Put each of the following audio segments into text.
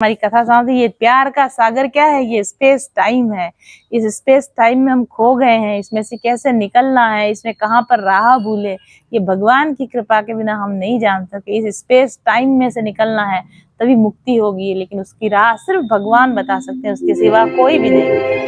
हमारी कथा सामने ये प्यार का सागर क्या है, ये स्पेस टाइम है। इस स्पेस टाइम में हम खो गए हैं, इसमें से कैसे निकलना है, इसमें कहाँ पर राह भूले, ये भगवान की कृपा के बिना हम नहीं जान सके। इस स्पेस टाइम में से निकलना है तभी मुक्ति होगी, लेकिन उसकी राह सिर्फ भगवान बता सकते हैं, उसके सिवा कोई भी नहीं।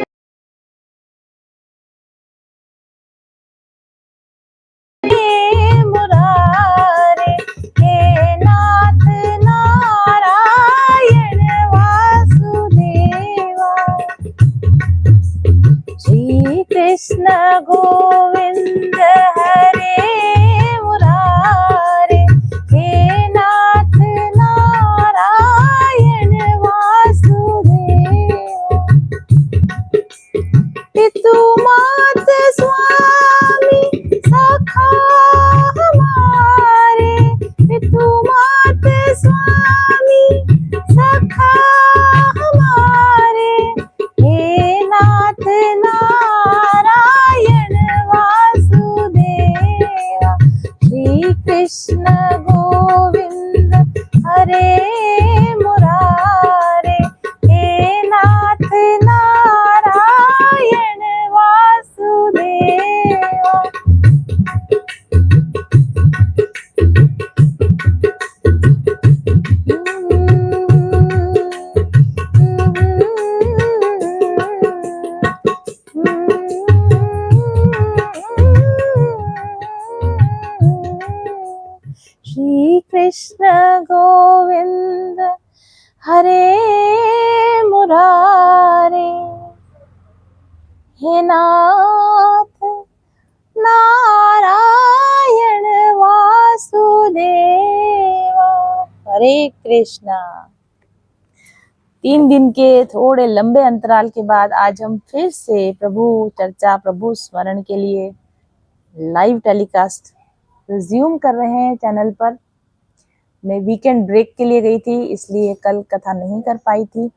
श्री कृष्ण गोविंद हरे मुरारे, हे नाथ नारायण वासुदेवा। पितु मात स्वामी सखा हमारे, पितु मात स्वामी सखा हमारे, हे नाथ नारायण वासुदेवा। श्री कृष्ण गोविंद हरे मुरारे, हे नाथ नारायण वासुदेवा। श्री कृष्ण गोविंद हरे मुरारे, हे नाथ नारायण वासुदेवा। हरे कृष्णा। 3 दिन के थोड़े लंबे अंतराल के बाद आज हम फिर से प्रभु चर्चा, प्रभु स्मरण के लिए लाइव टेलीकास्ट रिज्यूम कर रहे हैं चैनल पर। मैं वीकेंड ब्रेक के लिए गई थी, इसलिए कल कथा नहीं कर पाई थी।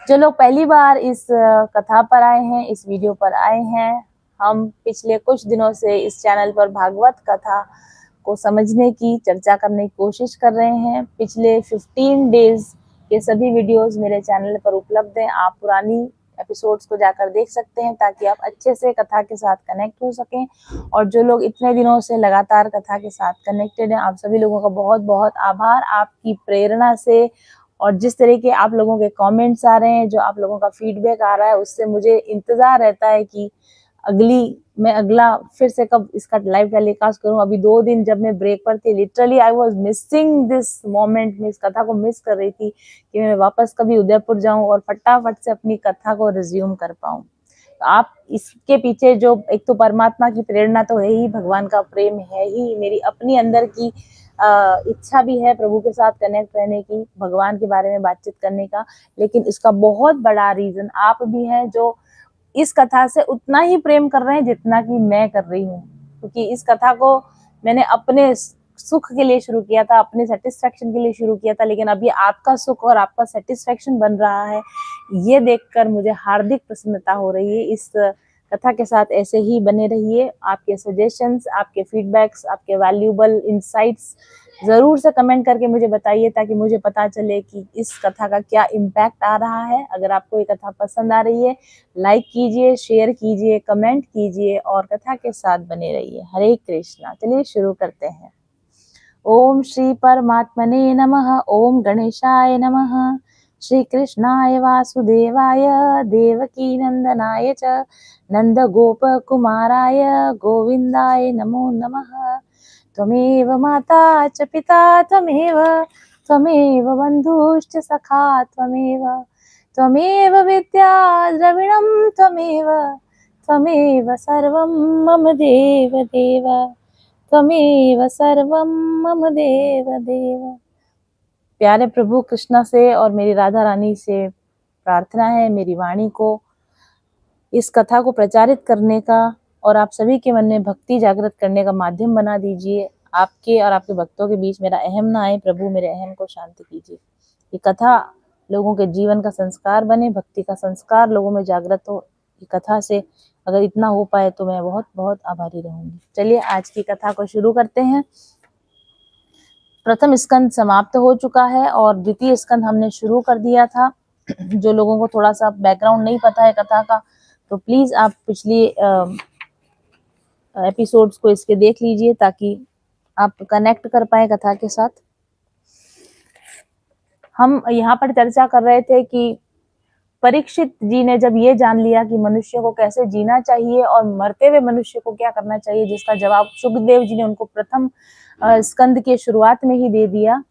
जो लोग पहली बार इस कथा पर आए हैं, इस वीडियो पर आए हैं, हम पिछले कुछ दिनों से इस चैनल पर भागवत कथा को समझने की, चर्चा करने की कोशिश कर रहे हैं। पिछले 15 डेज के सभी वीडियोस मेरे चैनल पर उपलब्ध हैं। आप पुरानी एपिसोड्स को जाकर देख सकते हैं ताकि आप अच्छे से कथा के साथ कनेक्ट हो सकें। और जो लोग इतने दिनों से लगातार कथा के साथ कनेक्टेड हैं, आप सभी लोगों का बहुत बहुत आभार। आपकी प्रेरणा से और जिस तरह के आप लोगों के कमेंट्स आ रहे हैं, जो आप लोगों का फीडबैक आ रहा है, उससे मुझे इंतजार रहता है कि मैं अगला फिर से कब इसका लाइव टेलीकास्ट करूं। अभी 2 दिन जब मैं ब्रेक पर थी, literally I was missing this moment. मैं इस कथा को मिस कर रही थी कि मैं वापस कभी उदयपुर जाऊं और फटाफट से अपनी कथा को रिज्यूम कर पाऊं। तो आप इसके पीछे जो एक तो परमात्मा की प्रेरणा तो है ही, भगवान का प्रेम है ही, मेरी अपनी अंदर की इच्छा भी है प्रभु के साथ कनेक्ट रहने की, भगवान के बारे में बातचीत करने का। लेकिन इसका बहुत बड़ा रीजन आप भी हैं, जो इस कथा से उतना ही प्रेम कर रहे हैं जितना कि मैं कर रही हूँ। क्योंकि इस कथा को मैंने अपने सुख के लिए शुरू किया था, अपने सेटिस्फेक्शन के लिए शुरू किया था, लेकिन अब ये आपका सुख और आपका सेटिस्फेक्शन बन रहा है। ये देखकर मुझे हार्दिक प्रसन्नता हो रही है। इस कथा के साथ ऐसे ही बने रहिए। आपके सजेशंस, आपके फीडबैक्स, आपके वैल्यूएबल इनसाइट्स जरूर से कमेंट करके मुझे बताइए, ताकि मुझे पता चले कि इस कथा का क्या इम्पैक्ट आ रहा है। अगर आपको ये कथा पसंद आ रही है, लाइक कीजिए, शेयर कीजिए, कमेंट कीजिए और कथा के साथ बने रहिए। हरे कृष्णा। चलिए शुरू करते हैं। ओम श्री परमात्मने नमः। ओम गणेशाय नमः। श्री कृष्णाय वासुदेवाय देवकी नंदनाय च नंद गोप कुमाराय गोविंदाय नमो नमः। त्वमेव माता च पिता त्वमेव बन्धुश्च सखा त्वमेव विद्या द्रविणं त्वमेव सर्वं मम देव देव, त्वमेव सर्वं मम देव देव। प्यारे प्रभु कृष्णा से और मेरी राधा रानी से प्रार्थना है, मेरी वाणी को, इस कथा को प्रचारित करने का और आप सभी के मन में भक्ति जागृत करने का माध्यम बना दीजिए। आपके और आपके भक्तों के बीच मेरा अहम ना आए, प्रभु मेरे अहम को शांति कीजिए। ये कथा लोगों के जीवन का संस्कार बने, भक्ति का संस्कार लोगों में जागृत हो। ये कथा से अगर इतना हो पाए तो मैं बहुत बहुत आभारी रहूंगी। चलिए आज की कथा को शुरू करते हैं। प्रथम स्कंद समाप्त हो चुका है और द्वितीय स्कंद हमने शुरू कर दिया था। जो लोगों को थोड़ा सा बैकग्राउंड नहीं पता है कथा का, तो प्लीज आप पिछली एपिसोड्स को इसके देख लीजिए ताकि आप कनेक्ट कर पाए कथा के साथ। हम यहाँ पर चर्चा कर रहे थे कि परीक्षित जी ने जब ये जान लिया कि मनुष्य को कैसे जीना चाहिए और मरते हुए मनुष्य को क्या करना चाहिए, जिसका जवाब सुखदेव जी ने उनको प्रथम स्कंद के शुरुआत में ही दे दिया।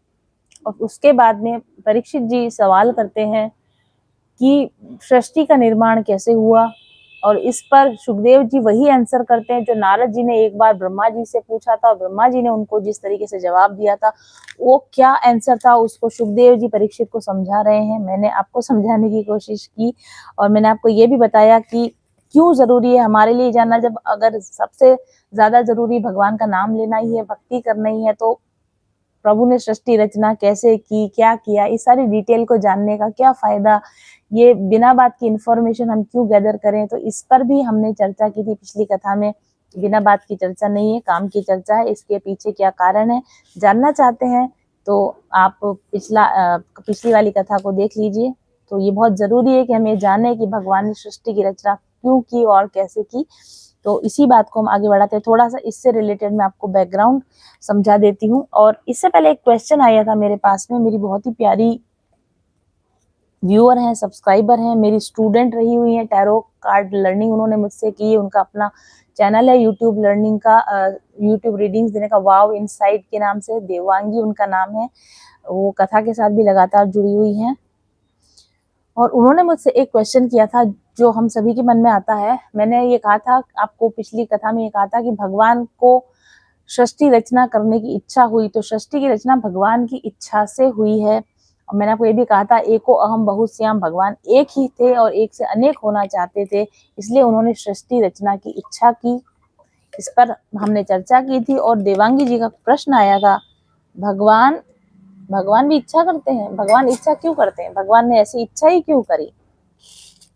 और उसके बाद में परीक्षित जी सवाल करते हैं कि सृष्टि का निर्माण कैसे हुआ, और इस पर सुखदेव जी वही आंसर करते हैं जो नारद जी ने एक बार ब्रह्मा जी से पूछा था, और ब्रह्मा जी ने उनको जिस तरीके से जवाब दिया था वो क्या आंसर था उसको सुखदेव जी परीक्षित को समझा रहे हैं। मैंने आपको समझाने की कोशिश की और मैंने आपको ये भी बताया कि क्यों जरूरी है हमारे लिए जानना। जब अगर सबसे ज्यादा जरूरी भगवान का नाम लेना ही है, भक्ति करना ही है, तो प्रभु ने सृष्टि रचना कैसे की, क्या किया, इस सारी डिटेल को जानने का क्या फायदा, ये बिना बात की इंफॉर्मेशन हम क्यों गैदर करें। तो इस पर भी हमने चर्चा की थी पिछली कथा में। बिना बात की चर्चा नहीं है, काम की चर्चा है। इसके पीछे क्या कारण है जानना चाहते हैं तो आप पिछली वाली कथा को देख लीजिए। तो ये बहुत जरूरी है कि हम ये जाने कि भगवान ने सृष्टि की रचना क्यों की और कैसे की। तो इसी बात को हम आगे बढ़ाते हैं। थोड़ा सा इससे रिलेटेड मैं आपको बैकग्राउंड समझा देती हूँ। और इससे पहले एक क्वेश्चन आया था मेरे पास में, मेरी बहुत ही प्यारी व्यूअर हैं, सब्सक्राइबर हैं, मेरी स्टूडेंट रही हुई है, टैरो कार्ड लर्निंग उन्होंने मुझसे की है। उनका अपना चैनल है यूट्यूब लर्निंग का, यूट्यूब रीडिंग्स देने का, वाव इनसाइट के नाम से, देवांगी उनका नाम है। वो कथा के साथ भी लगातार जुड़ी हुई हैं। और उन्होंने मुझसे एक क्वेश्चन किया था जो हम सभी के मन में आता है। मैंने ये कहा था आपको पिछली कथा में, ये कहा था कि भगवान को सृष्टि रचना करने की इच्छा हुई, तो सृष्टि की रचना भगवान की इच्छा से हुई है। और मैंने आपको ये भी कहा था एको अहम बहुश्याम, भगवान एक ही थे और एक से अनेक होना चाहते थे, इसलिए उन्होंने सृष्टि रचना की इच्छा की। इस पर हमने चर्चा की थी। और देवांगी जी का प्रश्न आया था, भगवान भी इच्छा करते हैं, भगवान इच्छा क्यों करते हैं, भगवान ने ऐसी इच्छा ही क्यों करी।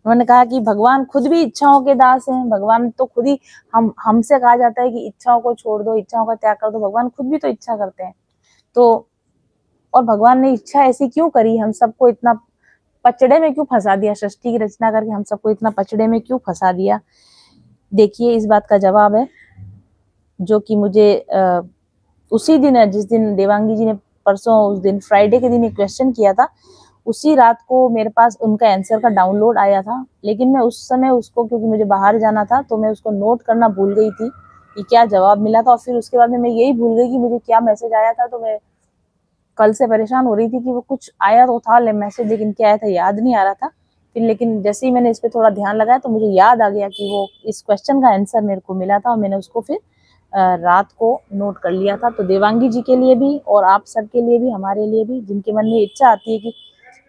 उन्होंने कहा कि भगवान खुद भी इच्छाओं के दास हैं। भगवान तो खुद ही, हमसे कहा जाता है कि इच्छाओं को छोड़ दो, इच्छाओं का त्याग कर दो, भगवान खुद भी तो इच्छा करते हैं। तो और भगवान ने इच्छा ऐसी क्यों करी, हम सबको इतना पचड़े में क्यों फंसा दिया, सृष्टि की रचना करके हम सबको इतना पचड़े में क्यों फंसा दिया। देखिए इस बात का जवाब है जो कि मुझे उसी दिन, जिस दिन देवांगी जी ने परसों, उस दिन फ्राइडे के दिन एक क्वेश्चन किया था, उसी रात को मेरे पास उनका आंसर का डाउनलोड आया था। लेकिन मैं उस समय उसको, क्योंकि मुझे बाहर जाना था, तो मैं उसको नोट करना भूल गई थी कि क्या जवाब मिला था। और फिर उसके बाद में मैं यही भूल गई कि मुझे क्या मैसेज आया था। तो मैं कल से परेशान हो रही थी कि वो कुछ आया तो था मैसेज, लेकिन क्या आया था याद नहीं आ रहा था। फिर लेकिन जैसे ही मैंने इस पे थोड़ा ध्यान लगाया तो मुझे याद आ गया कि वो इस क्वेश्चन का आंसर मेरे को मिला था, और मैंने उसको फिर रात को नोट कर लिया था। तो देवांगी जी के लिए भी और आप सबके लिए भी, हमारे लिए भी, जिनके मन में इच्छा आती है कि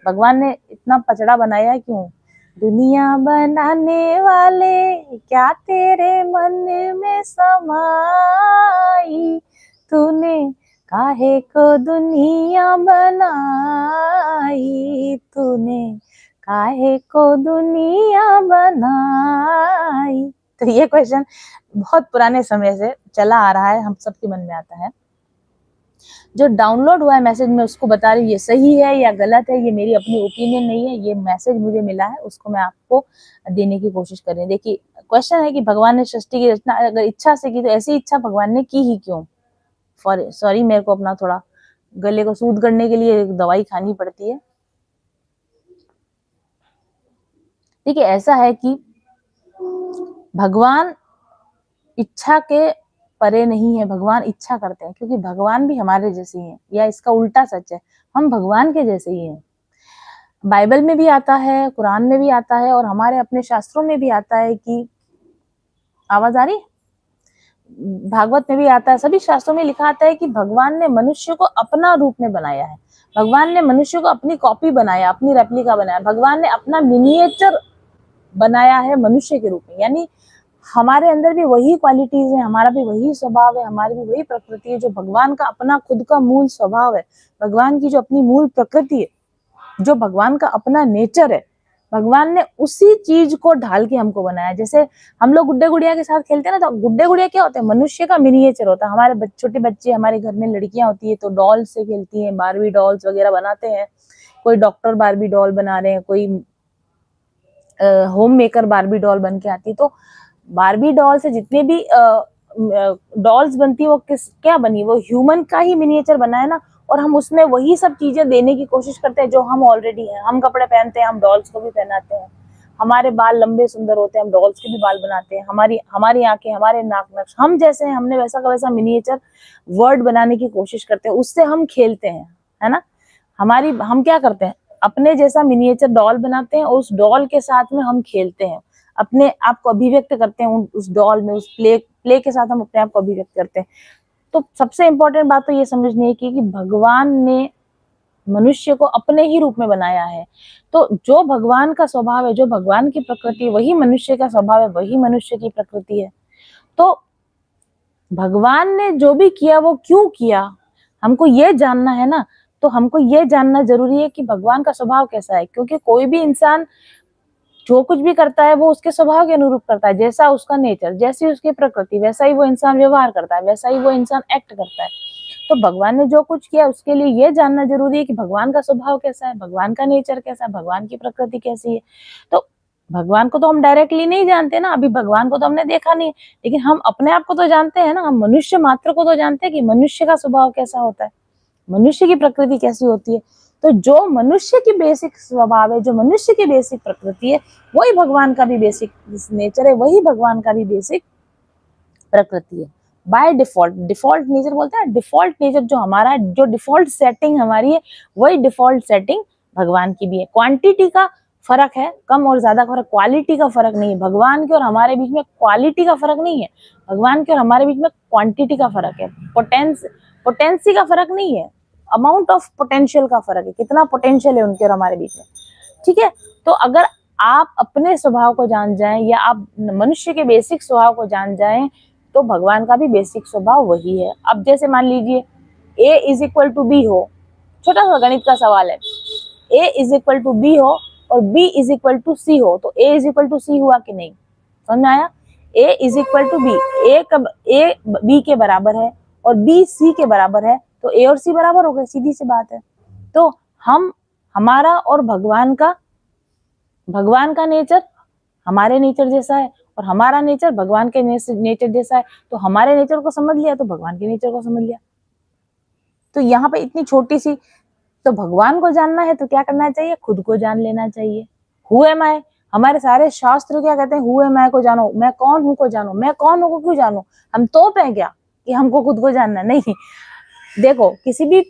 भगवान ने इतना पचड़ा बनाया क्यों, दुनिया बनाने वाले क्या तेरे मन में समाई, तूने काहे को दुनिया बनाई, तूने काहे को दुनिया बनाई। तो ये क्वेश्चन बहुत पुराने समय से चला आ रहा है, हम सबके मन में आता है। जो डाउनलोड हुआ है मैसेज, में उसको बता रही हूँ ये सही है या गलत है, ये मेरी अपनी ओपिनियन नहीं है, ये मैसेज मुझे मिला है, उसको मैं आपको देने की कोशिश कर रही हूँ। देखिए क्वेश्चन है कि भगवान ने सृष्टि की रचना अगर इच्छा से की तो ऐसी इच्छा भगवान ने की ही क्यों। सॉरी, मेरे को अपना थोड़ा गले को सूद करने के लिए दवाई खानी पड़ती है। देखिए ऐसा है कि भगवान इच्छा के परे नहीं है, भगवान इच्छा करते हैं, क्योंकि भगवान भी हमारे जैसे ही हैं, या इसका उल्टा सच है, हम भगवान के जैसे ही हैं। बाइबल में भी आता है, कुरान में भी आता है, और हमारे अपने शास्त्रों में भी आता है कि, आवाज आ रही, भागवत में भी आता है, सभी शास्त्रों में लिखा आता है कि भगवान ने मनुष्य को अपना रूप में बनाया है, भगवान ने मनुष्य को अपनी कॉपी बनाया, अपनी रेप्लिका बनाया, भगवान ने अपना मिनिएचर बनाया है मनुष्य के रूप में। यानी हमारे अंदर भी वही क्वालिटीज है, हमारा भी वही स्वभाव है, हमारी भी वही प्रकृति है जो भगवान का अपना खुद का मूल स्वभाव है, भगवान की जो अपनी मूल प्रकृति है, जो भगवान का अपना नेचर है, भगवान ने उसी चीज को ढाल के हमको बनाया। जैसे हम लोग गुड्डे गुड़िया के साथ खेलते हैं ना, तो गुड्डे गुड़िया क्या होते हैं, मनुष्य का मिनिएचर होता है। हमारे छोटे बच्चे, हमारे घर में लड़कियां होती है तो डॉल से खेलती हैं, बारबी डॉल्स वगैरह बनाते हैं। कोई डॉक्टर बारबी डॉल बना रहे हैं, कोई होम मेकर बारबी डॉल बन के आती है। तो बारबी डॉल से जितने भी डॉल्स बनती है वो क्या बनी, वो ह्यूमन का ही मिनिएचर बना है ना। और हम उसमें वही सब चीजें देने की कोशिश करते हैं जो हम ऑलरेडी हैं। हम कपड़े पहनते हैं, हम डॉल्स को भी पहनाते हैं। हमारे बाल लंबे सुंदर होते हैं, हम डॉल्स के भी बाल बनाते हैं। हमारी आंखें, हमारे नाक नक्श, हम जैसे हैं, हमने वैसा का वैसा मिनिएचर वर्ड बनाने की कोशिश करते हैं, उससे हम खेलते हैं, है ना। हम क्या करते हैं, अपने जैसा मिनिएचर डॉल बनाते हैं, उस डॉल के साथ में हम खेलते हैं, अपने आप को अभिव्यक्त करते हैं उस डॉल में, उस प्ले के साथ हम अपने आप को अभिव्यक्त करते हैं। तो सबसे इंपॉर्टेंट बात तो ये समझनी है कि भगवान ने मनुष्य को अपने ही रूप में बनाया है। तो जो भगवान का स्वभाव है, जो भगवान की प्रकृति है, वही मनुष्य का स्वभाव है, वही मनुष्य की प्रकृति है। तो भगवान ने जो भी किया वो क्यों किया, हमको ये जानना है ना। तो हमको ये जानना जरूरी है कि भगवान का स्वभाव कैसा है, क्योंकि कोई भी इंसान जो कुछ भी करता है वो उसके स्वभाव के अनुरूप करता है। जैसा उसका नेचर, जैसी उसकी प्रकृति, वैसा ही वो इंसान व्यवहार करता है, वैसा ही वो इंसान एक्ट करता है। तो भगवान ने जो कुछ किया उसके लिए ये जानना जरूरी है कि भगवान का स्वभाव कैसा है, भगवान का नेचर कैसा है, भगवान की प्रकृति कैसी है। तो भगवान को तो हम डायरेक्टली नहीं जानते ना, अभी भगवान को तो हमने देखा नहीं, लेकिन हम अपने आप को तो जानते हैं ना। हम मनुष्य मात्र को तो जानते हैं कि मनुष्य का स्वभाव कैसा होता है, मनुष्य की प्रकृति कैसी होती है। तो जो मनुष्य की बेसिक स्वभाव है, जो मनुष्य की बेसिक प्रकृति है, वही भगवान का भी बेसिक नेचर है, वही भगवान का भी बेसिक प्रकृति है। बाय डिफॉल्ट, डिफॉल्ट नेचर बोलते हैं, डिफॉल्ट नेचर जो हमारा है, जो डिफॉल्ट सेटिंग हमारी है, वही डिफॉल्ट सेटिंग भगवान की भी है। क्वांटिटी का फर्क है, कम और ज्यादा का फर्क, क्वालिटी का फर्क नहीं है। भगवान के और हमारे बीच में क्वालिटी का फर्क नहीं है, भगवान के और हमारे बीच में क्वांटिटी का फर्क है। पोटेंसी का फर्क नहीं है, अमाउंट ऑफ पोटेंशियल का फर्क है, कितना पोटेंशियल है उनके और हमारे बीच में। ठीक है। तो अगर आप अपने स्वभाव को जान जाएं, या आप मनुष्य के बेसिक स्वभाव को जान जाएं, तो भगवान का भी बेसिक स्वभाव वही है। अब जैसे मान लीजिए a is equal to B हो, छोटा सा गणित का सवाल है, a is equal to B हो और b is equal to C हो, तो a is equal to C हुआ कि नहीं, समझ में आया। a is equal to B, a b के बराबर है और b c के बराबर है, तो a और c बराबर हो गए, सीधी सी बात है। तो हमारा और भगवान का नेचर हमारे नेचर जैसा है, और हमारा नेचर भगवान के नेचर जैसा है। तो हमारे नेचर को समझ लिया तो भगवान के नेचर को समझ लिया। तो यहाँ पे इतनी छोटी सी, तो भगवान को जानना है तो क्या करना चाहिए, खुद को जान लेना चाहिए। हु एम आई, हमारे सारे शास्त्र क्या कहते हैं, हु एम आई को जानो, मैं कौन हूं को जानो। मैं कौन हूं को क्यों जानो, हम तोप है क्या कि हमको खुद को जानना, नहीं। देखो, किसी भी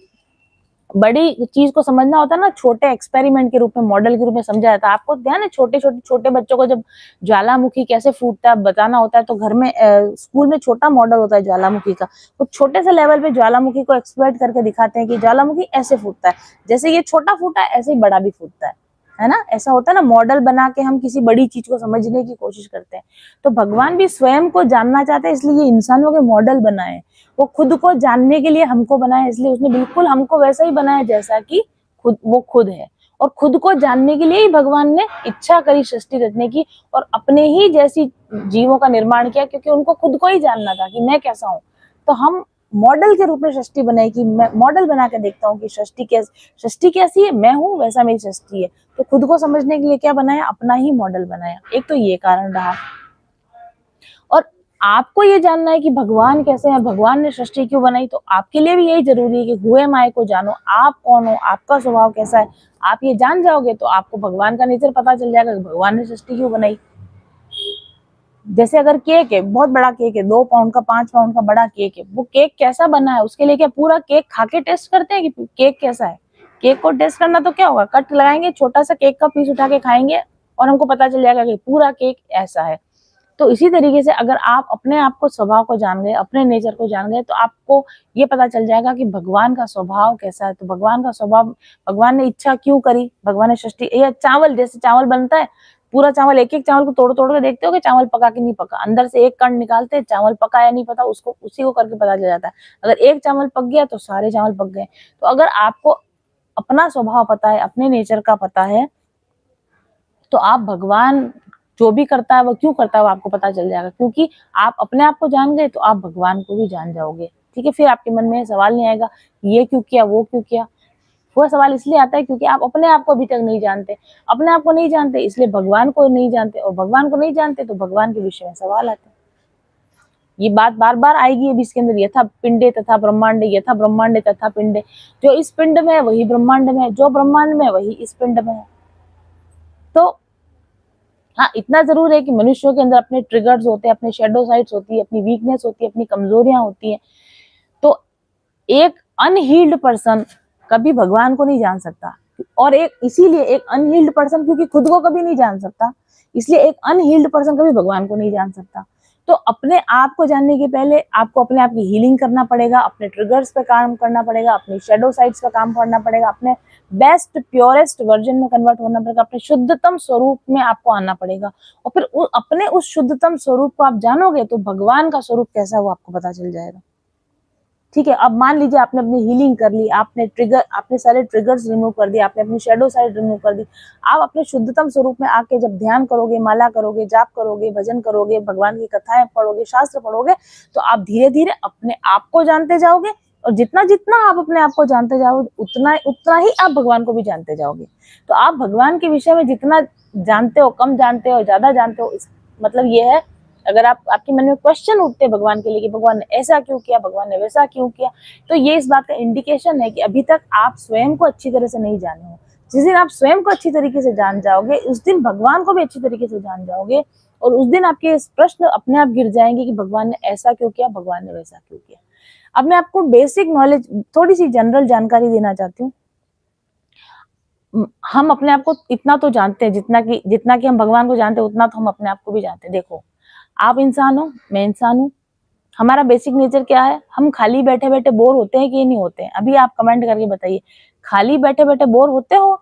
बड़ी चीज को समझना होता है ना, छोटे एक्सपेरिमेंट के रूप में, मॉडल के रूप में समझा जाता है। आपको ध्यान है, छोटे बच्चों को जब ज्वालामुखी कैसे फूटता है बताना होता है, तो घर में स्कूल में छोटा मॉडल होता है ज्वालामुखी का। वो छोटे से लेवल पे ज्वालामुखी को एक्सप्लोइट करके दिखाते हैं कि ज्वालामुखी ऐसे फूटता है, जैसे ये छोटा फूटा है ऐसे ही बड़ा भी फूटता है ना। ऐसा होता है ना, मॉडल बना के हम किसी बड़ी चीज को समझने की कोशिश करते हैं। तो भगवान भी स्वयं को जानना चाहते हैं, इसलिए इंसानों के मॉडल बनाए। वो खुद को जानने के लिए हमको बनाया, इसलिए उसने बिल्कुल हमको वैसा ही बनाया जैसा कि वो खुद है। और खुद को जानने के लिए ही भगवान ने इच्छा करी सृष्टि रचने की, और अपने ही जैसी जीवों का निर्माण किया, क्योंकि उनको खुद को ही जानना था कि मैं कैसा हूँ। तो हम मॉडल के रूप में सृष्टि बनाई कि मैं मॉडल बना के देखता हूँ कि सृष्टि कैसी है, मैं हूँ वैसा मेरी सृष्टि है। तो खुद को समझने के लिए क्या बनाया, अपना ही मॉडल बनाया। एक तो ये कारण रहा। और आपको ये जानना है कि भगवान कैसे हैं, भगवान ने सृष्टि क्यों बनाई, तो आपके लिए भी यही जरूरी है कि हु एम आई को जानो, आप कौन हो, आपका स्वभाव कैसा है। आप ये जान जाओगे तो आपको भगवान का नेचर पता चल जाएगा कि भगवान ने सृष्टि क्यों बनाई। जैसे अगर केक है, बहुत बड़ा केक है, 2 पाउंड का 5 पाउंड का बड़ा केक है, वो केक कैसा बना है उसके लिए क्या पूरा केक खा के टेस्ट करते हैं कि केक कैसा है। केक को टेस्ट करना तो क्या होगा, कट लगाएंगे, छोटा सा केक का पीस उठा के खाएंगे और हमको पता चल जाएगा कि पूरा केक ऐसा है। तो इसी तरीके से अगर आप अपने आप को, स्वभाव को जान गए, अपने नेचर को जान गए, तो आपको ये पता चल जाएगा कि भगवान का स्वभाव कैसा है। तो भगवान का स्वभाव, भगवान ने इच्छा क्यों करी, भगवान ने सृष्टि, या चावल, जैसे चावल बनता है, पूरा चावल, एक एक चावल को तोड़ तोड़ के देखते हो कि चावल पका कि नहीं पका, अंदर से एक कण निकालते हैं, चावल पका या नहीं पता, उसको उसी को करके पता चल जाता है। अगर एक चावल पक गया तो सारे चावल पक गए। तो अगर आपको अपना स्वभाव पता है, अपने नेचर का पता है, तो आप भगवान जो भी करता है वो क्यों करता है वो आपको पता चल जाएगा, क्योंकि आप अपने आप को जान गए तो आप भगवान को भी जान जाओगे। ठीक है, फिर आपके मन में सवाल नहीं आएगा ये क्यों किया, वो क्यों किया। वो सवाल इसलिए आता है क्योंकि आप अपने आप को अभी तक नहीं जानते। अपने आप को नहीं जानते इसलिए भगवान को नहीं जानते, और भगवान को नहीं जानते तो भगवान के विषय में सवाल आते हैं। ये बात बार बार आएगी अभी इसके अंदर, यथा पिंडे तथा ब्रह्मांडे, यथा ब्रह्मांडे तथा पिंडे। जो इस पिंड में है वही ब्रह्मांड में है, जो ब्रह्मांड में है वही इस पिंड में है। तो हाँ, इतना जरूर है कि मनुष्यों के अंदर अपने ट्रिगर्स होते हैं, अपने शेडो साइड्स होती है, अपनी वीकनेस होती है, अपनी कमजोरियां होती है। तो एक अनहील्ड पर्सन कभी भगवान को नहीं जान सकता, और एक इसीलिए एक अनहील्ड पर्सन क्योंकि खुद को कभी नहीं जान सकता, इसलिए एक अनहील्ड पर्सन कभी भगवान को नहीं जान सकता। तो अपने आप को जानने के पहले आपको अपने आप की हीलिंग करना पड़ेगा, अपने ट्रिगर्स पे काम करना पड़ेगा, अपनी शेडो साइड्स पे काम करना पड़ेगा, अपने बेस्ट प्योरेस्ट वर्जन में कन्वर्ट होना पड़ेगा, अपने शुद्धतम स्वरूप में आपको आना पड़ेगा। और फिर अपने उस शुद्धतम स्वरूप को आप जानोगे तो भगवान का स्वरूप कैसा है वो आपको पता चल जाएगा। ठीक है, अब मान लीजिए आपने अपनी हीलिंग कर ली, आपने सारे ट्रिगर्स रिमूव कर दिए, आपने अपनी शेडो साइड रिमूव कर दी। आप अपने शुद्धतम स्वरूप में आके जब ध्यान करोगे, माला करोगे, जाप करोगे, भजन करोगे, भगवान की कथाएं पढ़ोगे, शास्त्र पढ़ोगे, तो आप धीरे धीरे अपने आप को जानते जाओगे, और जितना जितना आप अपने आप को जानते जाओगे उतना उतना ही आप भगवान को भी जानते जाओगे। तो आप भगवान के विषय में जितना जानते हो, कम जानते हो, ज्यादा जानते हो, मतलब ये है, अगर आपके मन में क्वेश्चन उठते हैं भगवान के लिए कि भगवान ने ऐसा क्यों किया, भगवान ने वैसा क्यों किया, तो ये इस बात का इंडिकेशन है कि अभी तक आप स्वयं को अच्छी तरह से नहीं जाने हो। जिस दिन आप स्वयं को अच्छी तरीके से जान जाओगे उस दिन भगवान को भी अच्छी तरीके से जान जाओगे, और उस दिन आपके इस प्रश्न अपने आप गिर जाएंगे कि भगवान ने ऐसा क्यों किया, भगवान ने वैसा क्यों किया। अब मैं आपको बेसिक नॉलेज, थोड़ी सी जनरल जानकारी देना चाहती हूँ। हम अपने आप को इतना तो जानते हैं, जितना कि हम भगवान को जानते हैं उतना तो हम अपने आप को भी जानते हैं। देखो, आप इंसान हो, मैं इंसान हूँ, हमारा बेसिक नेचर क्या है, हम खाली बैठे बैठे बोर होते हैं कि नहीं होते हैं? अभी आप कमेंट करके बताइए, खाली बैठे बैठे बोर होते हो?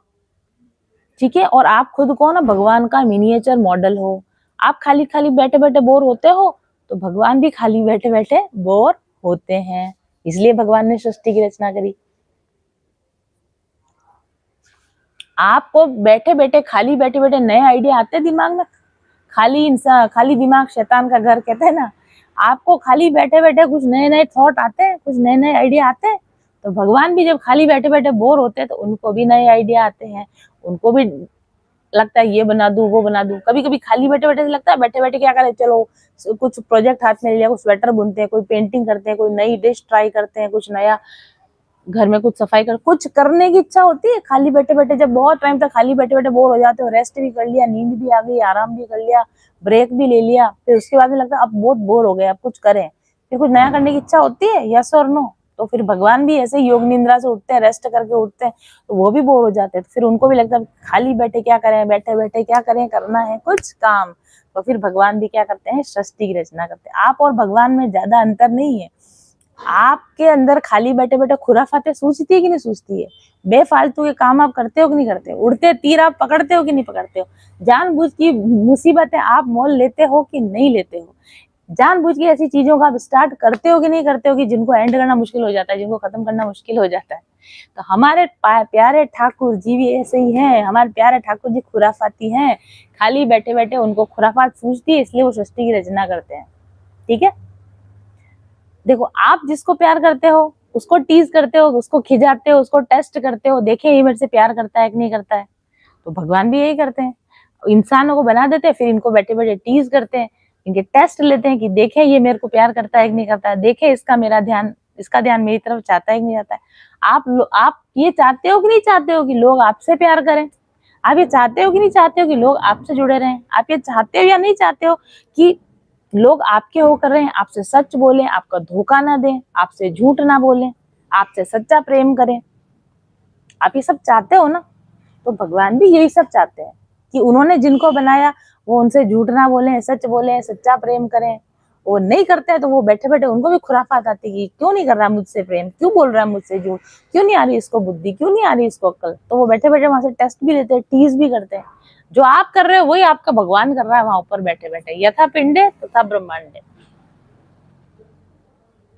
ठीक है, और आप खुद को ना भगवान का मिनिएचर मॉडल हो, आप खाली खाली बैठे बैठे बोर होते हो तो भगवान भी खाली बैठे बैठे बोर होते हैं, इसलिए भगवान ने सृष्टि की रचना करी। आपको बैठे बैठे, खाली बैठे बैठे नए आइडिया आते दिमाग में? खाली दिमाग शैतान का घर कहते हैं ना। आपको खाली बैठे बैठे कुछ नए नए थॉट आते हैं, कुछ नए नए आइडिया आते हैं। तो भगवान भी जब खाली बैठे बैठे बोर होते हैं तो उनको भी नए आइडिया आते हैं, उनको भी लगता है ये बना दूं, वो बना दूं। कभी कभी खाली बैठे बैठे लगता है बैठे बैठे क्या करें, चलो कुछ प्रोजेक्ट हाथ में ले लिया, कुछ स्वेटर बुनते हैं, कोई पेंटिंग करते हैं, कोई नई डिश ट्राई करते हैं, कुछ नया घर में कुछ सफाई कर, कुछ करने की इच्छा होती है खाली बैठे बैठे। जब बहुत टाइम तक खाली बैठे बैठे बोर हो जाते हो, रेस्ट भी कर लिया, नींद भी आ गई, आराम भी कर लिया, ब्रेक भी ले लिया, फिर उसके बाद में लगता है अब बहुत बोर हो गए, अब कुछ करें, फिर कुछ नया करने की इच्छा होती है, यस और नो? तो फिर भगवान भी ऐसे योग निद्रा से उठते हैं, रेस्ट करके उठते हैं, तो वो भी बोर हो जाते हैं, तो फिर उनको भी लगता है खाली बैठे क्या करें, बैठे बैठे क्या करें, करना है कुछ काम। तो फिर भगवान भी क्या करते हैं, सृष्टि की रचना करते हैं। आप और भगवान में ज्यादा अंतर नहीं है। आपके अंदर खाली बैठे बैठे खुराफाते सूझती है कि नहीं सूझती है? बेफालतू के काम आप करते हो कि नहीं करते हो? उड़ते तीर आप पकड़ते हो कि नहीं पकड़ते हो? जानबूझ की मुसीबतें आप मोल लेते हो कि नहीं लेते हो? जानबूझ के ऐसी चीजों का आप स्टार्ट करते हो कि नहीं करते हो कि जिनको एंड करना मुश्किल हो जाता है, जिनको खत्म करना मुश्किल हो जाता है? तो हमारे प्यारे ठाकुर जी भी ऐसे ही हैं। हमारे प्यारे ठाकुर जी खुराफाती हैं, खाली बैठे बैठे उनको खुराफात सूझती है, इसलिए वो सृष्टि की रचना करते हैं। ठीक है, देखो, आप जिसको प्यार करते हो उसको टीज करते हो, उसको खिजाते हो, उसको टेस्ट करते हो, देखे ये मेरे से प्यार करता है कि नहीं करता है। तो भगवान भी यही करते हैं, इंसानों को बना देते हैं, फिर इनको बैठे बैठे टीज करते हैं, इनके टेस्ट लेते हैं कि देखे ये मेरे को प्यार करता है कि नहीं करता है, देखे इसका ध्यान मेरी तरफ चाहता है कि नहीं चाहता है। आप ये चाहते हो कि नहीं चाहते हो कि लोग आपसे प्यार करें? आप ये चाहते हो कि नहीं चाहते हो कि लोग आपसे जुड़े रहें? आप ये चाहते हो या नहीं चाहते हो कि लोग आपके होकर रहें, आपसे सच बोलें, आपका धोखा ना दें, आपसे झूठ ना बोलें, आपसे सच्चा प्रेम करें? आप ये सब चाहते हो ना? तो भगवान भी यही सब चाहते हैं कि उन्होंने जिनको बनाया वो उनसे झूठ ना बोलें, सच बोलें, सच्चा प्रेम करें। वो नहीं करते हैं तो वो बैठे बैठे उनको भी खुराफात आती है कि क्यों नहीं कर रहा मुझसे प्रेम, क्यों बोल रहा है मुझसे झूठ, क्यों नहीं आ रही इसको बुद्धि, क्यों नहीं आ रही इसको अक्ल। तो वो बैठे बैठे वहां से टेस्ट भी लेते हैं, टीज भी करते हैं। जो आप कर रहे हो वही आपका भगवान कर रहा है वहां ऊपर बैठे बैठे, यथा पिंडे तथा ब्रह्मांडे।